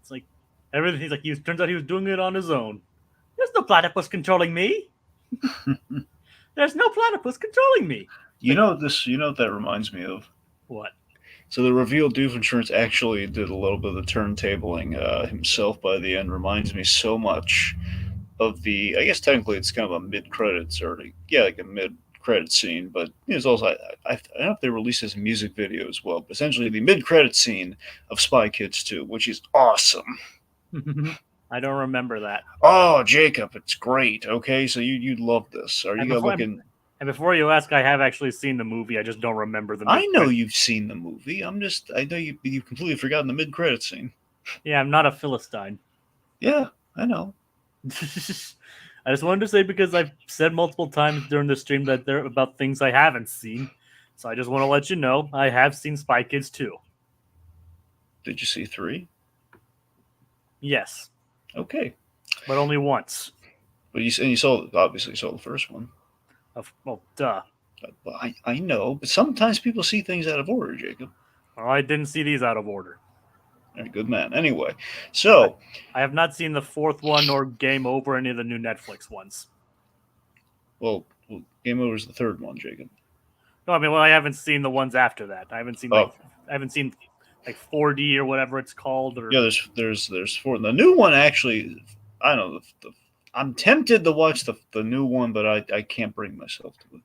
it's like everything. He's like turns out he was doing it on his own. There's no platypus controlling me. There's no platypus controlling me. You know what that reminds me of? What? So the reveal Doofenshmirtz actually did a little bit of the turntabling himself by the end reminds me so much of I guess technically it's kind of a mid-credits or like a mid-credit scene, but it's also I don't know if they released this music video as well, but essentially the mid-credit scene of Spy Kids 2, which is awesome. I don't remember that. Oh, Jacob, it's great. Okay, so you'd love this. Are you looking? And before you ask, I have actually seen the movie. I just don't remember the movie. I know you've seen the movie. I know you've completely forgotten the mid-credit scene. Yeah, I'm not a Philistine. Yeah, I know. I just wanted to say because I've said multiple times during the stream that they're about things I haven't seen. So I just want to let you know I have seen Spy Kids 2. Did you see 3? Yes. Okay. But only once. But you obviously saw the first one. Well, duh. I know, but sometimes people see things out of order, Jacob. Well, I didn't see these out of order. All right, good man. Anyway, so I have not seen the fourth one or Game Over, any of the new Netflix ones. Well, Game Over is the third one, Jacob. No, I mean, well, I haven't seen the ones after that. I haven't seen like 4D or whatever it's called. Or Yeah, there's four. The new one actually, I don't know. I'm tempted to watch the new one, but I can't bring myself to it.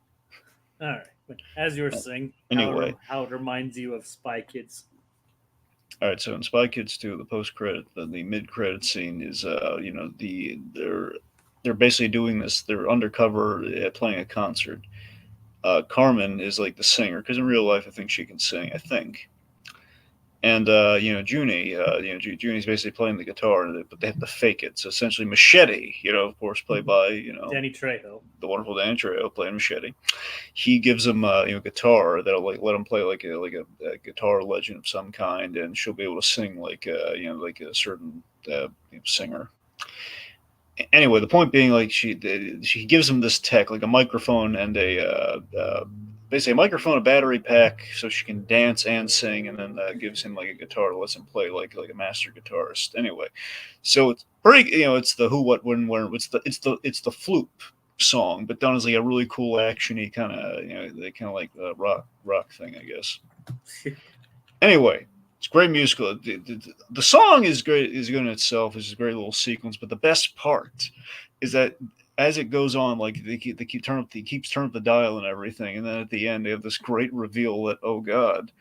All right. But as you were saying, Anyway. how it reminds you of Spy Kids. All right, so in Spy Kids 2, the post credit, the mid credit scene is, they're basically doing this. They're undercover playing a concert. Carmen is like the singer because in real life, I think she can sing. I think. And Junie, Junie's basically playing the guitar, but they have to fake it. So essentially, Machete, of course, played by Danny Trejo, the wonderful Danny Trejo, playing Machete. He gives him guitar that'll like let him play like a guitar legend of some kind, and she'll be able to sing like like a certain singer. Anyway, the point being, like she gives him this tech, like a microphone and basically a microphone, a battery pack, so she can dance and sing, and then gives him like a guitar, lets him play like a master guitarist. Anyway, so it's pretty, it's the who, what, when, where. It's the flute song, but done as like a really cool actiony kind of, they kind of like rock thing, I guess. Anyway. It's a great musical. The song is great. Is good in itself. It's a great little sequence. But the best part is that as it goes on, like they keep turning up the dial and everything, and then at the end they have this great reveal that, oh God,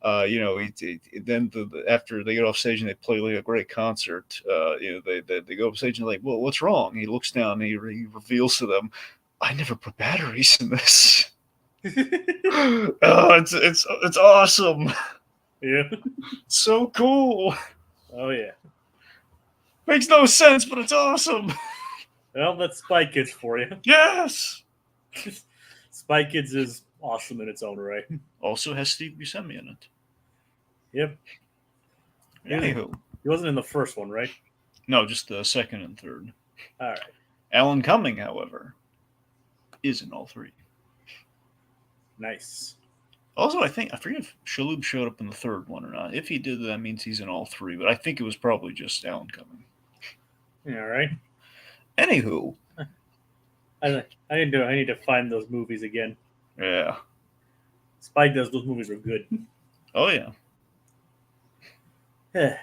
then after they get off stage and they play like a great concert, they go off stage and they're like, well, what's wrong? And he looks down and he reveals to them, I never put batteries in this. Oh, it's awesome. Yeah. So cool. Oh, yeah. Makes no sense, but it's awesome. Well, that's Spy Kids for you. Yes. Spy Kids is awesome in its own right. Also has Steve Buscemi in it. Yep. Anywho. He wasn't in the first one, right? No, just the second and third. All right. Alan Cumming, however, is in all three. Nice. Also, I forget if Shaloub showed up in the third one or not. If he did, that means he's in all three. But I think it was probably just Alan Cumming. All right. Anywho, I need to find those movies again. Yeah. Spike does. Those movies are good. Oh yeah. I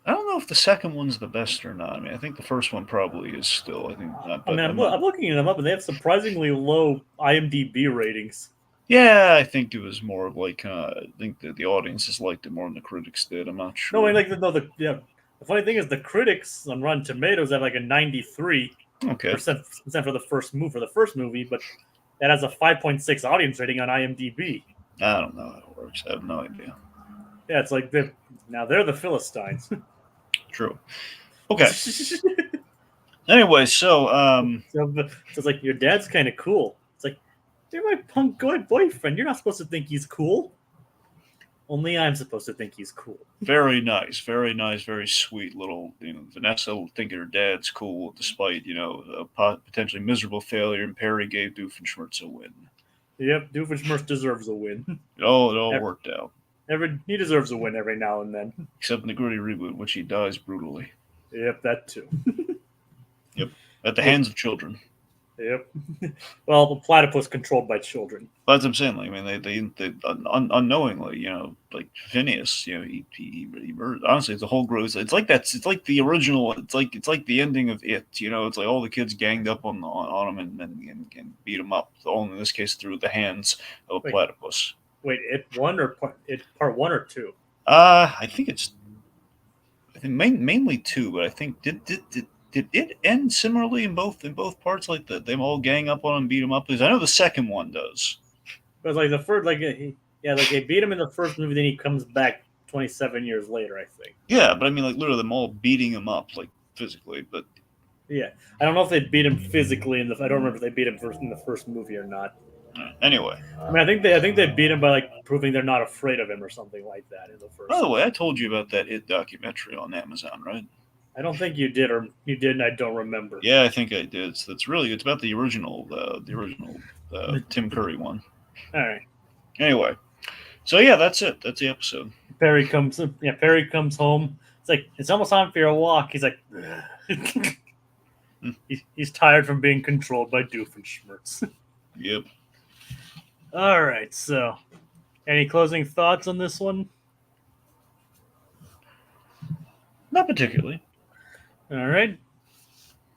don't know if the second one's the best or not. I mean, I think the first one probably is still. I think. I'm looking them up, and they have surprisingly low IMDb ratings. Yeah, I think it was more of like I think that the audiences liked it more than the critics did. I'm not sure. No, I mean, the funny thing is the critics on Rotten Tomatoes have like a 93% for the first movie, but that has a 5.6 audience rating on IMDb. I don't know how it works. I have no idea. Yeah, it's like they're the Philistines. True. Okay. Anyway, so it's like your dad's kind of cool. It's like, you're my punk boyfriend. You're not supposed to think he's cool. Only I'm supposed to think he's cool. Very nice, very sweet little. Vanessa thinking her dad's cool despite a potentially miserable failure, and Perry gave Doofenshmirtz a win. Yep, Doofenshmirtz deserves a win. It all worked out. He deserves a win every now and then. Except in the Gritty reboot, which he dies brutally. Yep, that too. Yep, at the hands of children. Yep. Well, the platypus controlled by children. That's what I'm saying. Like, I mean, they unknowingly, like Phineas, he murdered. Honestly, it's a whole gross. It's like that. It's like the original. It's like the ending of It. It's like all the kids ganged up on him and beat him up. All in this case through the hands of a platypus. Wait, part 1 or 2? I think mainly 2, but I think did it end similarly in both parts? Like them all gang up on him, beat him up. Because I know the second one does. But like the first, they beat him in the first movie, then he comes back 27 years later, I think. Yeah, but I mean, like literally them all beating him up, like physically. But yeah, I don't know if they beat him physically I don't remember if they beat him in the first movie or not. Anyway, I mean, I think they beat him by like proving they're not afraid of him or something like that in the first. By the way, I told you about that It documentary on Amazon, right? I don't think you did, or you did, and I don't remember. Yeah, I think I did. It's about the original Tim Curry one. All right. Anyway, so yeah, that's it. That's the episode. Perry comes home. It's almost time for your walk. He's like, he's tired from being controlled by Doofenshmirtz. Yep. All right, so any closing thoughts on this one? Not particularly. All right.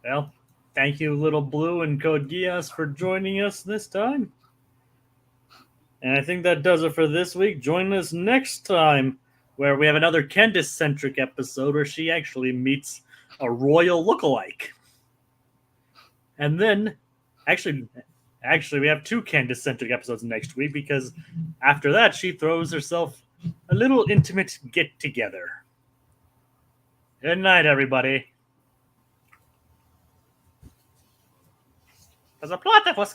Well, thank you, Little Blue and Code Geass, for joining us this time. And I think that does it for this week. Join us next time where we have another Candace-centric episode where she actually meets a royal lookalike. And then, actually, we have two Candace-centric episodes next week because after that, she throws herself a little intimate get-together. Good night, everybody. There's a plot that was